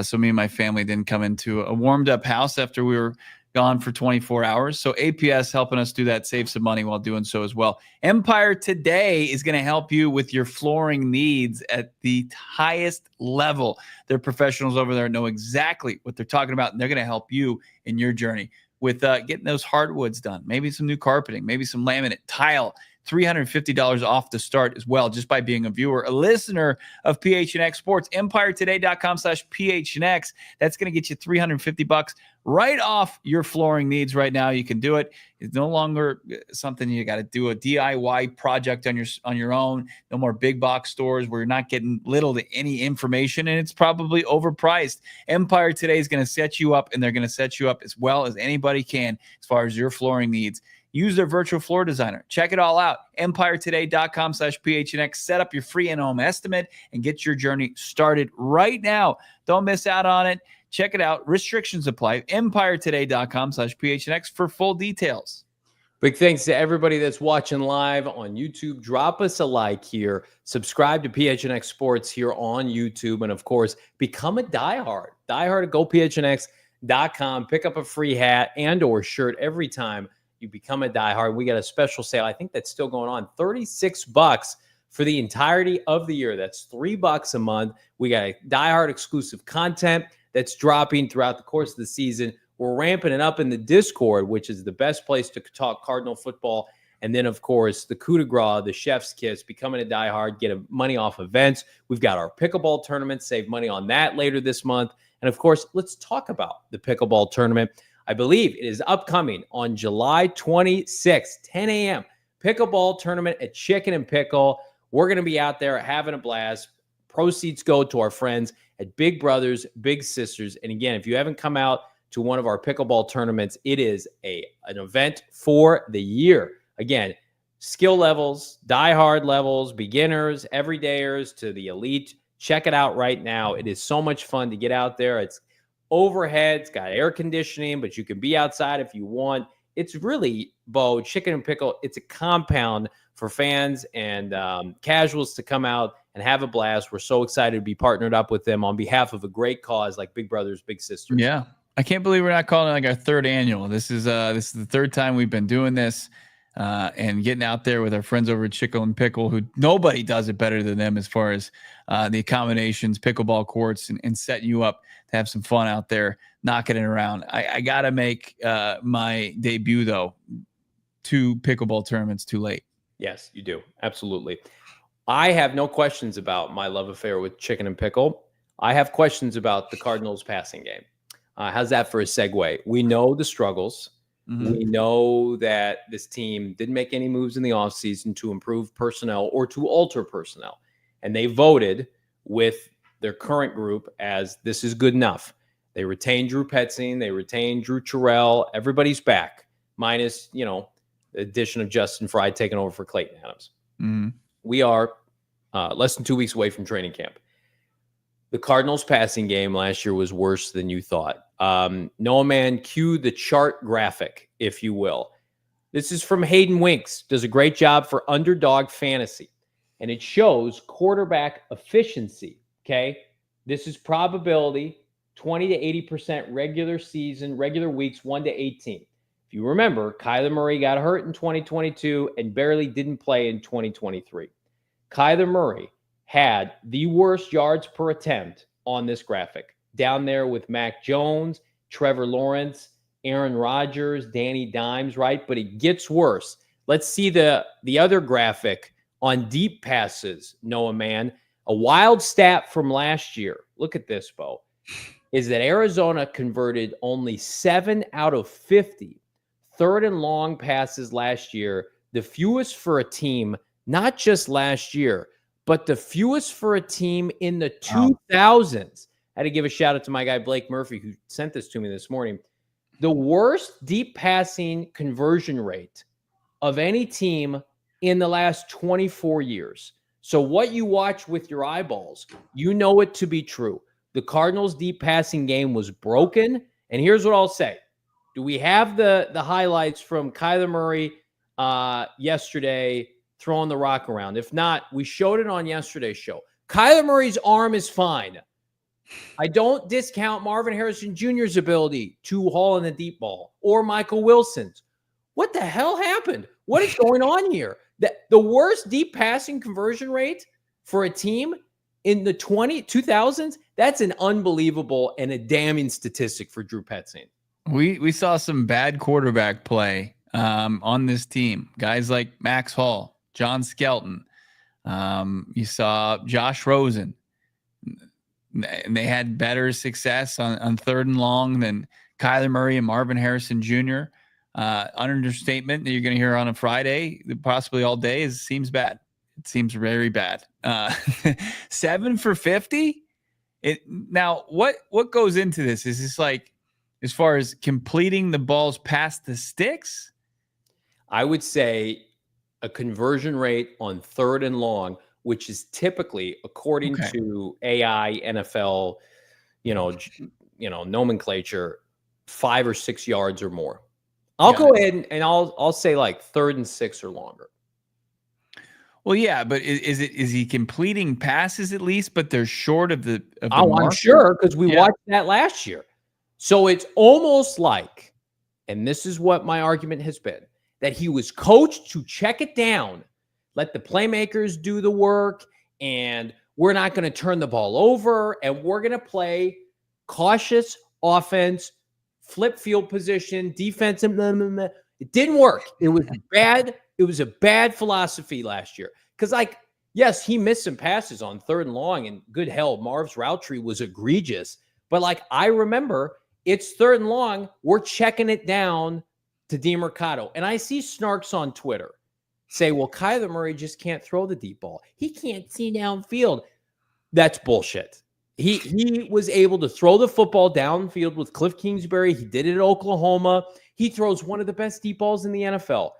So me and my family didn't come into a warmed up house after we were gone for 24 hours. So APS helping us do that, save some money while doing so as well. Empire Today is going to help you with your flooring needs at the highest level. Their professionals over there know exactly what they're talking about, and they're going to help you in your journey with getting those hardwoods done, maybe some new carpeting, maybe some laminate, tile, $350 off to start as well, just by being a viewer, a listener of PHNX Sports. EmpireToday.com/PHNX. That's going to get you $350 right off your flooring needs right now. You can do it. It's no longer something you got to do a DIY project on your own. No more big box stores where you're not getting little to any information, and it's probably overpriced. Empire Today is going to set you up, and they're going to set you up as well as anybody can as far as your flooring needs. Use their virtual floor designer. Check it all out. EmpireToday.com/PHNX. Set up your free in-home estimate and get your journey started right now. Don't miss out on it. Check it out. Restrictions apply. EmpireToday.com/PHNX for full details. Big thanks to everybody that's watching live on YouTube. Drop us a like here. Subscribe to PHNX Sports here on YouTube. And, of course, become a diehard. Diehard at GoPHNX.com. Pick up a free hat and or shirt every time you become a diehard. We got a special sale. I think that's still going on. $36 for the entirety of the year. That's $3 a month. We got a diehard exclusive content that's dropping throughout the course of the season. We're ramping it up in the Discord, which is the best place to talk Cardinal football. And then, of course, the coup de grace, the chef's kiss, becoming a diehard, get money off events. We've got our pickleball tournament, save money on that later this month. And, of course, let's talk about the pickleball tournament. I believe it is upcoming on July 26th, 10 a.m. Pickleball tournament at Chicken and Pickle. We're going to be out there having a blast. Proceeds go to our friends at Big Brothers, Big Sisters. And again, if you haven't come out to one of our pickleball tournaments, it is an event for the year. Again, skill levels, diehard levels, beginners, everydayers to the elite. Check it out right now. It is so much fun to get out there. It's overhead, it's got air conditioning, but you can be outside if you want. It's really, Bo, Chicken and Pickle, it's a compound for fans and casuals to come out and have a blast. We're so excited to be partnered up with them on behalf of a great cause like Big Brothers, Big Sisters. Yeah. I can't believe we're not calling it like our third annual. This is the third time we've been doing this and getting out there with our friends over at Chicken and Pickle, who nobody does it better than them as far as the accommodations, pickleball courts, and setting you up to have some fun out there, knocking it around. I got to make my debut, though. 2 pickleball tournaments too late. Yes, you do. Absolutely. I have no questions about my love affair with Chicken and Pickle. I have questions about the Cardinals passing game. How's that for a segue? We know the struggles. Mm-hmm. We know that this team didn't make any moves in the offseason to improve personnel or to alter personnel. And they voted with their current group as this is good enough. They retained Drew Petzing. They retained Drew Terrell. Everybody's back, minus, the addition of Justin Fry taking over for Clayton Adams. Mm-hmm. We are less than 2 weeks away from training camp. The Cardinals' passing game last year was worse than you thought. Noah Man, cue the chart graphic, if you will. This is from Hayden Winks. Does a great job for Underdog Fantasy. And it shows quarterback efficiency, okay? This is probability, 20 to 80% regular season, regular weeks, 1 to 18. If you remember, Kyler Murray got hurt in 2022 and barely didn't play in 2023. Kyler Murray had the worst yards per attempt on this graphic, down there with Mac Jones, Trevor Lawrence, Aaron Rodgers, Danny Dimes, right? But it gets worse. Let's see the other graphic on deep passes, Noah Man. A wild stat from last year, look at this, Bo, is that Arizona converted only 7 out of 50 third and long passes last year, the fewest for a team, not just last year, but the fewest for a team in the 2000s. I had to give a shout out to my guy, Blake Murphy, who sent this to me this morning. The worst deep passing conversion rate of any team in the last 24 years. So what you watch with your eyeballs, you know it to be true. The Cardinals' deep passing game was broken. And here's what I'll say. Do we have the highlights from Kyler Murray yesterday throwing the rock around? If not, we showed it on yesterday's show. Kyler Murray's arm is fine. I don't discount Marvin Harrison Jr.'s ability to haul in the deep ball or Michael Wilson's. What the hell happened? What is going on here? The worst deep passing conversion rate for a team in the 2000s, that's an unbelievable and a damning statistic for Drew Petzing. We saw some bad quarterback play on this team. Guys like Max Hall, John Skelton. You saw Josh Rosen. And they had better success on third and long than Kyler Murray and Marvin Harrison Jr. Understatement that you're going to hear on a Friday, possibly all day, seems bad. It seems very bad. 7 for 50. Now, what goes into this? Is this like as far as completing the balls past the sticks? I would say a conversion rate on third and long, which is typically, according to AI, NFL, nomenclature, 5 or 6 yards or more. I'll go ahead and I'll say like 3rd and 6 or longer. Well, yeah, but is he completing passes at least? But they're short of the. I'm sure, because we watched that last year. So it's almost like, and this is what my argument has been, that he was coached to check it down, let the playmakers do the work, and we're not going to turn the ball over, and we're going to play cautious offense, flip field position, defense. It didn't work. It was bad. It was a bad philosophy last year. Because, yes, he missed some passes on third and long, and good hell, Marv's route tree was egregious. But, I remember it's third and long. We're checking it down to DeMercado. And I see snarks on Twitter say, well, Kyler Murray just can't throw the deep ball. He can't see downfield. That's bullshit. He was able to throw the football downfield with Cliff Kingsbury. He did it at Oklahoma. He throws one of the best deep balls in the NFL.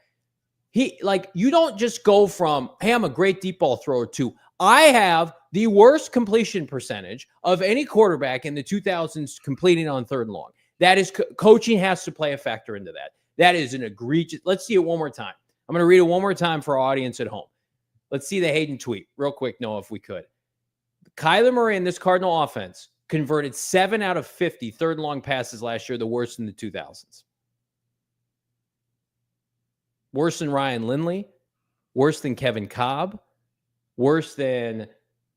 You don't just go from, hey, I'm a great deep ball thrower, to I have the worst completion percentage of any quarterback in the 2000s completing on third and long. That is, coaching has to play a factor into that. That is an egregious. Let's see it one more time. I'm going to read it one more time for our audience at home. Let's see the Hayden tweet real quick, Noah, if we could. Kyler Murray in this Cardinal offense converted 7 out of 50 third and long passes last year, the worst in the 2000s. Worse than Ryan Lindley, worse than Kevin Cobb, worse than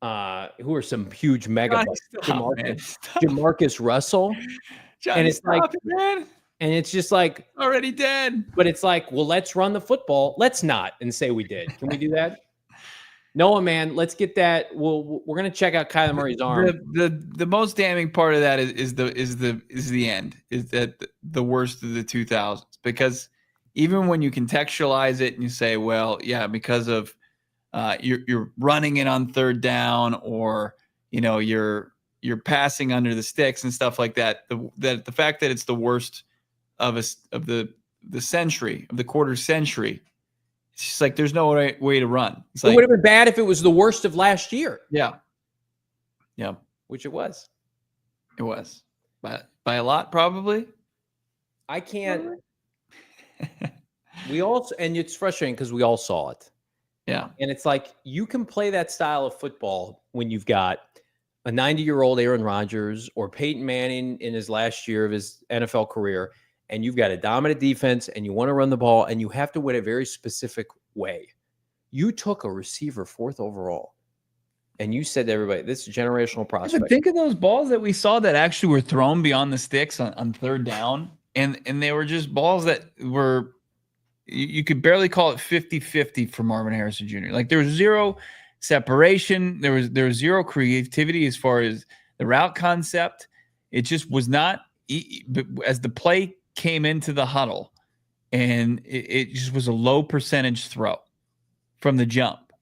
who are some huge mega Jamarcus Russell. Johnny, and it's man. And it's just like already dead. But it's like, well, let's run the football. Let's not and say we did. Can we do that? Noah, man, let's get that. We're gonna check out Kyler Murray's arm. The most damning part of that is the end. Is that the worst of the 2000s? Because even when you contextualize it and you say, well, yeah, because of you're running it on third down, or you're passing under the sticks and stuff like that. The fact that it's the worst of the century, of the quarter century, it's just like there's no way to run. It would have been bad if it was the worst of last year. Yeah, which it was. It was by a lot, probably. I can't. And it's frustrating because we all saw it. Yeah. And it's like, you can play that style of football when you've got a 90-year-old Aaron Rodgers or Peyton Manning in his last year of his NFL career, and you've got a dominant defense and you want to run the ball and you have to win a very specific way. You took a receiver 4th overall and you said to everybody, this is a generational prospect. Think of those balls that we saw that actually were thrown beyond the sticks on third down. And they were just balls that were, you could barely call it 50-50 for Marvin Harrison Jr. Like, there was zero separation. There was zero creativity as far as the route concept. It just was not, as the play came into the huddle, and it just was a low percentage throw from the jump.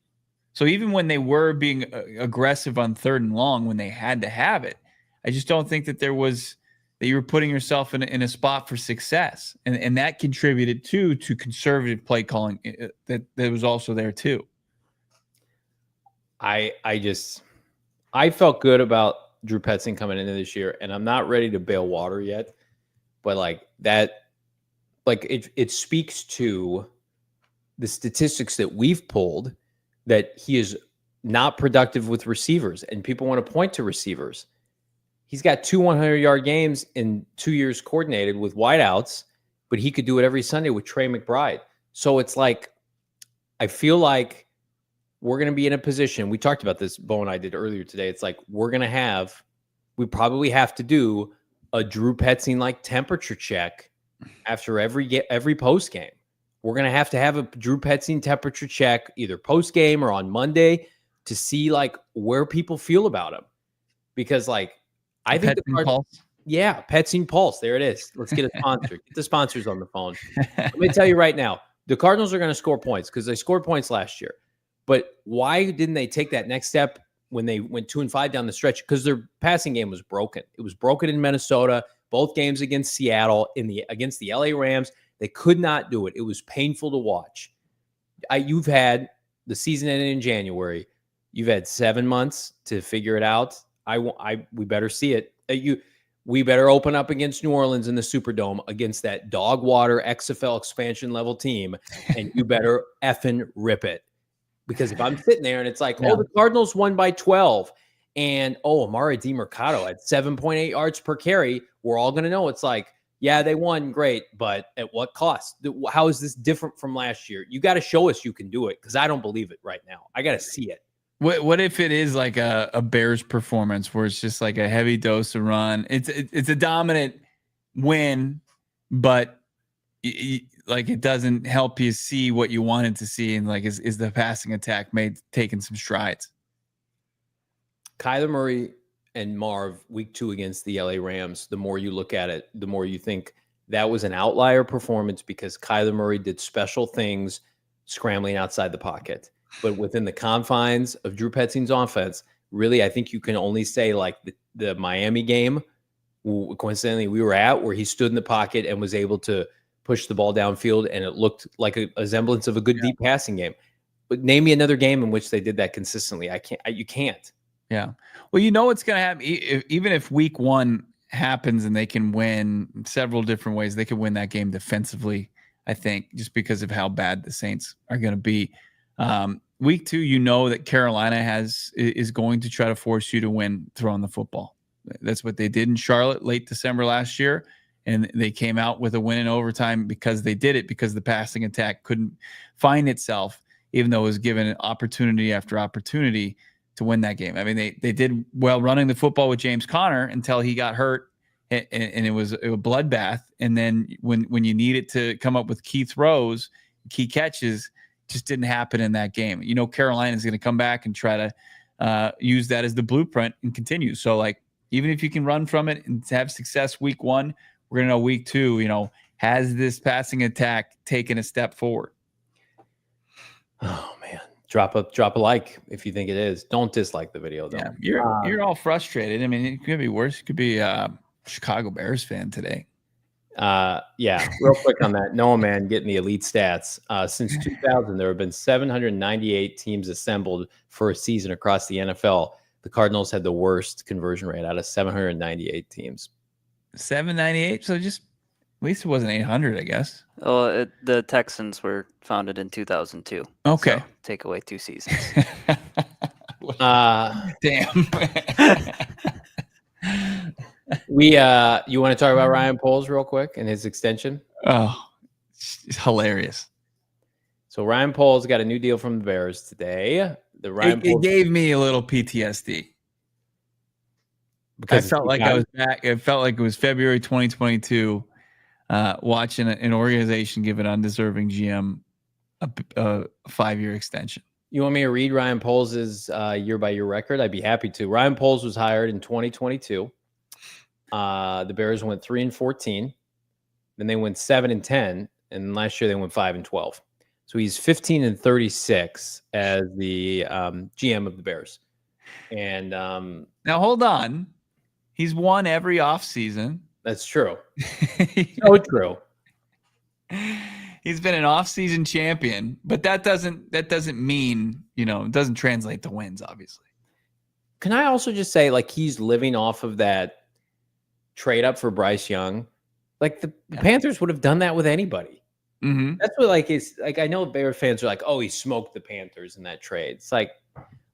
So even when they were being aggressive on third and long, when they had to have it, I just don't think that you were putting yourself in a spot for success. And that contributed to conservative play calling that was also there too. I felt good about Drew Petzing coming into this year, and I'm not ready to bail water yet, but it speaks to the statistics that we've pulled that he is not productive with receivers, and people want to point to receivers. He's got 2 100-yard games in 2 years coordinated with wideouts, but he could do it every Sunday with Trey McBride. So it's like, I feel like we're going to be in a position. We talked about this, Bo and I did earlier today. It's like, we probably have to do a Drew Petzing like temperature check after every post game. we're going to have a Drew Petzing temperature check either post game or on Monday to see like where people feel about him. Because like, I think Petzing Pulse. There it is. Let's get a sponsor. Get the sponsors on the phone. Let me tell you right now, the Cardinals are going to score points because they scored points last year. But why didn't they take that next step when they went 2-5 down the stretch? Because their passing game was broken. It was broken in Minnesota, both games against Seattle, against the LA Rams. They could not do it. It was painful to watch. You've had the season ended in January. You've had 7 months to figure it out. We better see it. We better open up against New Orleans in the Superdome against that dog water XFL expansion level team, and you better effing rip it. Because if I'm sitting there and it's like, the Cardinals won by 12, and Amari DiMercado had 7.8 yards per carry, we're all going to know it's like, yeah, they won, great, but at what cost? How is this different from last year? You got to show us you can do it, because I don't believe it right now. I got to see it. What if it is like a Bears performance where it's just like a heavy dose of run? It's a dominant win, but like it doesn't help you see what you wanted to see, and like is the passing attack taking some strides? Kyler Murray and Marv week 2 against the LA Rams. The more you look at it, the more you think that was an outlier performance because Kyler Murray did special things scrambling outside the pocket. But within the confines of Drew Petzing's offense, really, I think you can only say like the Miami game, coincidentally, we were at where he stood in the pocket and was able to push the ball downfield, and it looked like a semblance of a good deep passing game. But name me another game in which they did that consistently. You can't. Yeah. Well, you know what's going to happen. Even if week 1 happens and they can win several different ways, they can win that game defensively, I think, just because of how bad the Saints are going to be. Week 2, you know that Carolina is going to try to force you to win throwing the football. That's what they did in Charlotte late December last year, and they came out with a win in overtime because they did it, because the passing attack couldn't find itself, even though it was given opportunity after opportunity to win that game. I mean, they did well running the football with James Conner until he got hurt, and it was a bloodbath. And then when you needed to come up with key throws, key catches, just didn't happen in that game. You know, Carolina is going to come back and try to use that as the blueprint and continue. So, like, even if you can run from it and have success week 1, we're going to know week 2, has this passing attack taken a step forward? Oh, man. Drop a like if you think it is. Don't dislike the video, though. Yeah, you're all frustrated. I mean, it could be worse. It could be a Chicago Bears fan today. Real quick on that. Noah Man getting the elite stats. Since 2000, there have been 798 teams assembled for a season across the NFL. The Cardinals had the worst conversion rate out of 798 teams. 798. So just at least it wasn't 800, I guess. Oh, the Texans were founded in 2002. Okay. So take away 2 seasons. Damn. You want to talk about Ryan Poles real quick and his extension? Oh, it's hilarious. So Ryan Poles got a new deal from the Bears today. It gave me a little PTSD because I felt like I was back. It felt like it was February 2022, watching an organization give an undeserving GM a 5-year extension. You want me to read Ryan Poles' year-by-year record? I'd be happy to. Ryan Poles was hired in 2022. The Bears went 3-14. Then they went 7-10, and last year they went 5-12. So he's 15-36 as the GM of the Bears. And now hold on, he's won every offseason. That's true. So true. He's been an offseason champion, but that doesn't mean, it doesn't translate to wins, obviously. Can I also just say, like, he's living off of that trade up for Bryce Young? Like, the Panthers would have done that with anybody. Mm-hmm. That's what, like, it's like, I know Bears fans are like, oh, he smoked the Panthers in that trade. It's like,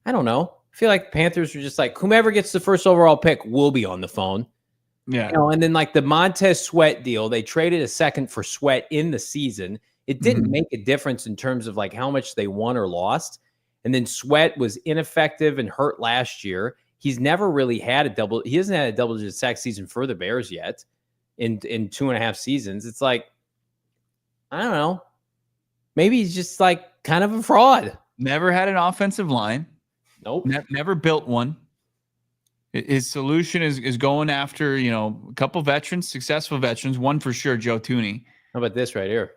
I don't know. I feel like the Panthers were just like, whomever gets the first overall pick will be on the phone. Yeah. And then, like, the Montez Sweat deal, they traded a second for Sweat in the season. It didn't make a difference in terms of, like, how much they won or lost. And then Sweat was ineffective and hurt last year. He's never really had he hasn't had a double-digit sack season for the Bears yet in 2.5 seasons. It's like, I don't know. maybe he's just like kind of a fraud. Never had an offensive line. Nope. Never built one. His solution is going after, a couple veterans, successful veterans. One for sure, Joe Thuney. How about this right here?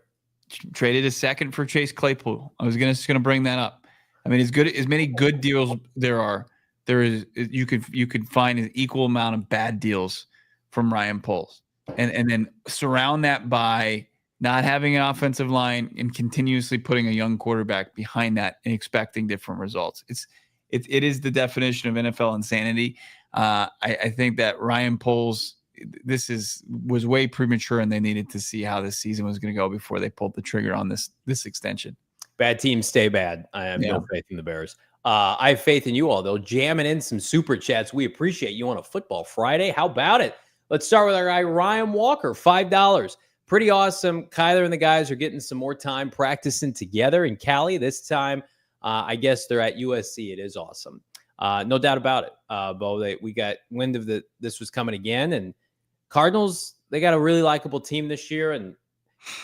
Traded a second for Chase Claypool. I was just gonna bring that up. I mean, as many good deals there is you could find an equal amount of bad deals from Ryan Poles, and then surround that by not having an offensive line and continuously putting a young quarterback behind that and expecting different results. It is the definition of NFL insanity. I think that Ryan Poles, was way premature, and they needed to see how this season was going to go before they pulled the trigger on this extension. Bad teams stay bad. I have no faith in the Bears. I have faith in you all, though. Jamming in some super chats. We appreciate you on a football Friday. How about it? Let's start with our guy, Ryan Walker, $5. Pretty awesome. Kyler and the guys are getting some more time practicing together in Cali. This time, I guess they're at USC. It is awesome. No doubt about it, Bo. We got wind of this was coming again, and Cardinals, they got a really likable team this year, and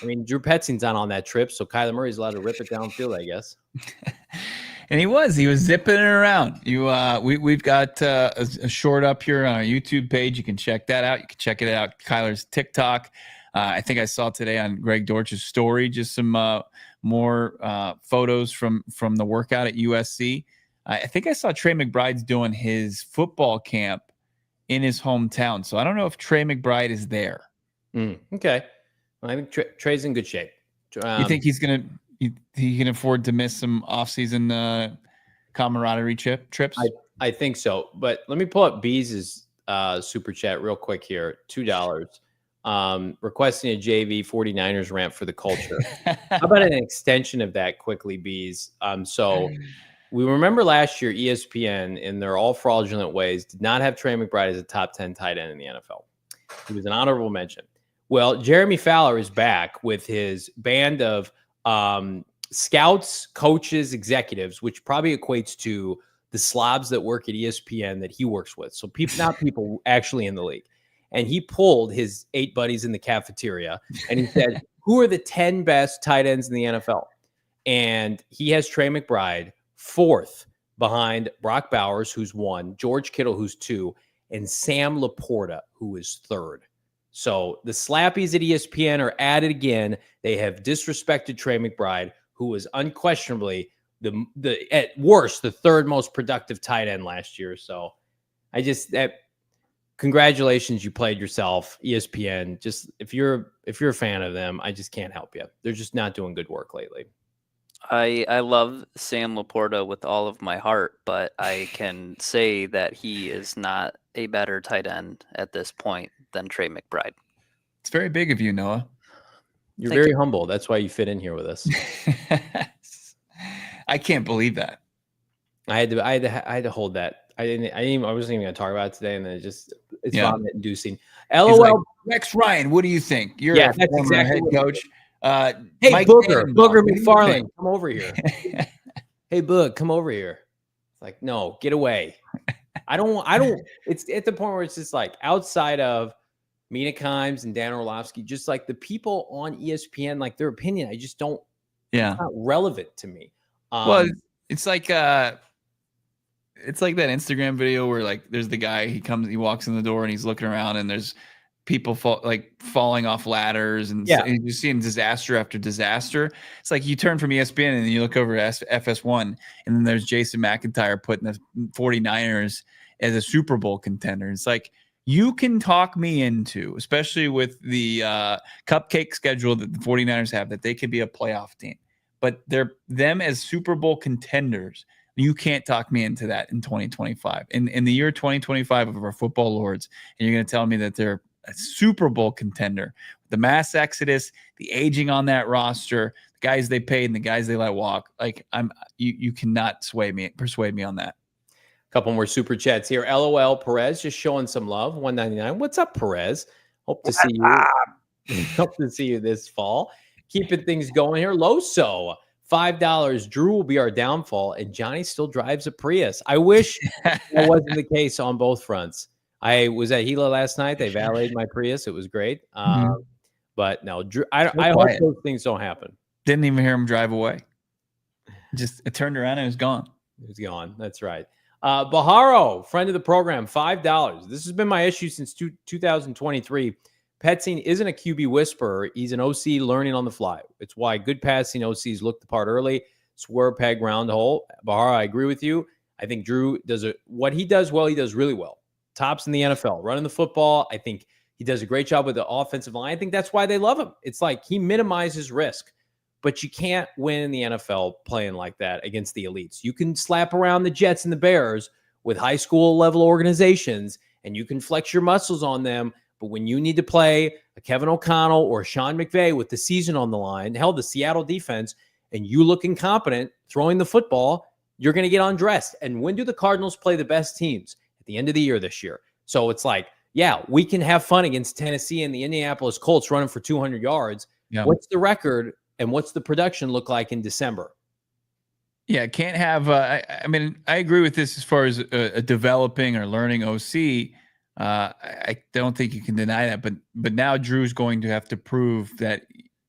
I mean, Drew Petzing's not on that trip, so Kyler Murray's allowed to rip it downfield, I guess. And he was zipping it around. We've got a short up here on our YouTube page. You can check that out. You can check it out. Kyler's TikTok. I think I saw today on Greg Dortch's story just some more photos from the workout at USC. I think I saw Trey McBride's doing his football camp in his hometown. So I don't know if Trey McBride is there. Okay. Well, I think Trey's in good shape. You think he can afford to miss some off-season camaraderie trips? I think so. But let me pull up Bees' super chat real quick here. $2. Requesting a JV 49ers rant for the culture. How about an extension of that quickly, Bees? So we remember last year ESPN, in their all fraudulent ways, did not have Trey McBride as a top 10 tight end in the NFL. He was an honorable mention. Well, Jeremy Fowler is back with his band of scouts, coaches, executives, which probably equates to the slobs that work at ESPN that he works with. So not people actually in the league. And he pulled his 8 buddies in the cafeteria and he said, who are the 10 best tight ends in the NFL? And he has Trey McBride 4th behind Brock Bowers, who's 1, George Kittle, who's 2, and Sam Laporta, who is 3rd. So the slappies at ESPN are at it again. They have disrespected Trey McBride, who was unquestionably the at worst the 3rd most productive tight end last year. So congratulations, you played yourself, ESPN. Just if you're a fan of them, I just can't help you. They're just not doing good work lately. I love Sam Laporta with all of my heart, but I can say that he is not a better tight end at this point than Trey McBride. It's very big of you, Noah. You're very humble. That's why you fit in here with us. I can't believe that. I had to hold that. I wasn't even going to talk about it today, and then it's vomit inducing. LOL. Like, Rex Ryan, what do you think? You're a former head coach. Hey, Mike Booger McFarlane, come over here. Hey, Boog, come over here. It's like, no, get away. I don't. It's at the point where it's just like outside of Mina Kimes and Dan Orlovsky, just like the people on ESPN, like their opinion, I just don't. Yeah, it's not relevant to me. Well, it's like that Instagram video where like there's the guy, he walks in the door and he's looking around and there's people falling off ladders and you're seeing disaster after disaster. It's like you turn from ESPN and then you look over at FS1 and then there's Jason McIntyre putting the 49ers as a Super Bowl contender. It's like, you can talk me into, especially with the cupcake schedule that the 49ers have, that they could be a playoff team, but them as Super Bowl contenders, you can't talk me into that in 2025. In the year 2025 of our football lords, and you're going to tell me that they're a Super Bowl contender. The mass exodus, the aging on that roster, the guys they paid and the guys they let walk. Like you cannot persuade me on that. A couple more super chats here. LOL Perez just showing some love. 199. What's up, Perez? Hope to see you. Hope to see you this fall. Keeping things going here. Loso, $5. Drew will be our downfall, and Johnny still drives a Prius. I wish that wasn't the case on both fronts. I was at Gila last night. They valeted my Prius. It was great. But no, Drew, I hope those things don't happen. Didn't even hear him drive away. Just it turned around and it was gone. It was gone. That's right. Baharo, friend of the program, $5. This has been my issue since 2023. Petzing isn't a QB whisperer. He's an OC learning on the fly. It's why good passing OCs look the part early. Swerve, peg, round hole. Baharo, I agree with you. I think Drew does what he does well. He does really well. Tops in the NFL, running the football. I think he does a great job with the offensive line. I think that's why they love him. It's like he minimizes risk. But you can't win in the NFL playing like that against the elites. You can slap around the Jets and the Bears with high school level organizations, and you can flex your muscles on them. But when you need to play a Kevin O'Connell or Sean McVay with the season on the line, hell, the Seattle defense, and you look incompetent throwing the football, you're going to get undressed. And when do the Cardinals play the best teams? At the end of the year this year. So it's like, yeah, we can have fun against Tennessee and the Indianapolis Colts running for 200 yards. Yeah. What's the record? And what's the production look like in December? Yeah, can't have. I mean, I agree with this as far as a developing or learning OC. I don't think you can deny that. But now Drew's going to have to prove that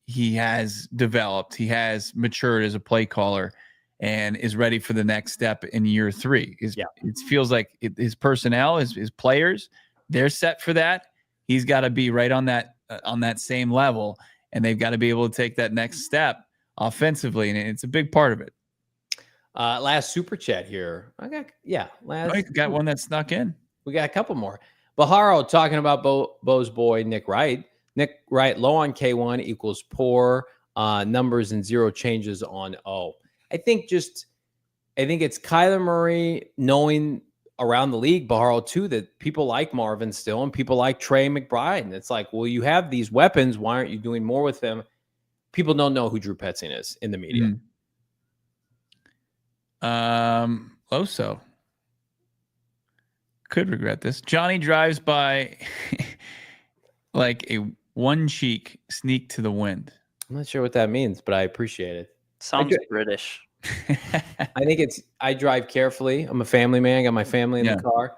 he has developed, he has matured as a play caller, and is ready for the next step in year 3. It feels like his personnel, his players, they're set for that. He's got to be right on that same level. And they've got to be able to take that next step offensively, and it's a big part of it. Last super chat here. Got one that snuck in. We got a couple more. Baharo talking about Bo's boy Nick Wright. Nick Wright low on K1 equals poor numbers and 0 changes on O. I think it's Kyler Murray knowing around the league, Baharo, too, that people like Marvin still and people like Trey McBride. And it's like, well, you have these weapons. Why aren't you doing more with them? People don't know who Drew Petzing is in the media. Loso could regret this. Johnny drives by like a one cheek sneak to the wind. I'm not sure what that means, but I appreciate it. Sounds British. I think I drive carefully. I'm a family man. I got my family in the car.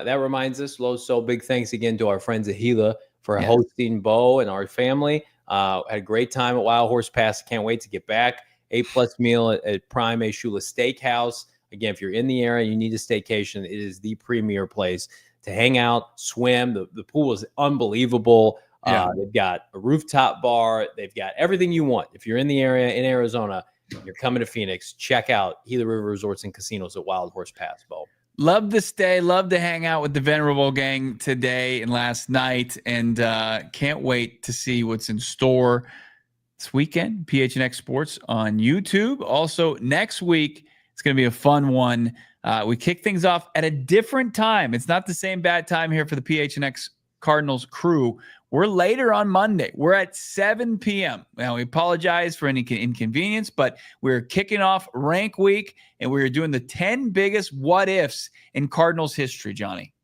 That reminds us, Loso, big thanks again to our friends at Gila for hosting Bo and our family. Had a great time at Wild Horse Pass. Can't wait to get back. A+ meal at Prime A Shula Steakhouse. Again, if you're in the area, you need a staycation. It is the premier place to hang out, swim. The pool is unbelievable. They've got a rooftop bar. They've got everything you want. If you're in the area in Arizona, you're coming to Phoenix, check out Gila River Resorts and Casinos at Wild Horse Pass, Bo. Love to stay, love to hang out with the Venerable gang today and last night, and can't wait to see what's in store this weekend. PHNX Sports on YouTube. Also, next week, it's going to be a fun one. We kick things off at a different time. It's not the same bad time here for the PHNX Cardinals crew. We're later on Monday. We're at 7 p.m. Now, we apologize for any inconvenience, but we're kicking off rank week, and we're doing the 10 biggest what-ifs in Cardinals history, Johnny.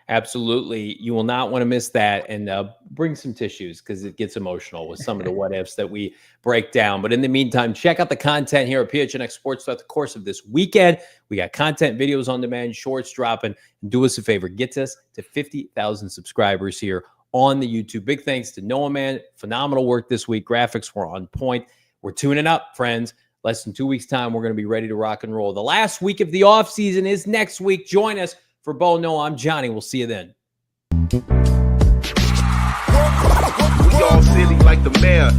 Absolutely. You will not want to miss that, and bring some tissues because it gets emotional with some of the what-ifs that we break down. But in the meantime, check out the content here at PHNX Sports throughout the course of this weekend. We got content, videos on demand, shorts dropping. And do us a favor. Get us to 50,000 subscribers here on the YouTube. Big thanks to Noah, man. Phenomenal work this week. Graphics were on point. We're tuning up, friends. Less than 2 weeks' time, we're going to be ready to rock and roll. The last week of the offseason is next week. Join us. For Bo, Noah, I'm Johnny. We'll see you then. We all silly like the mayor.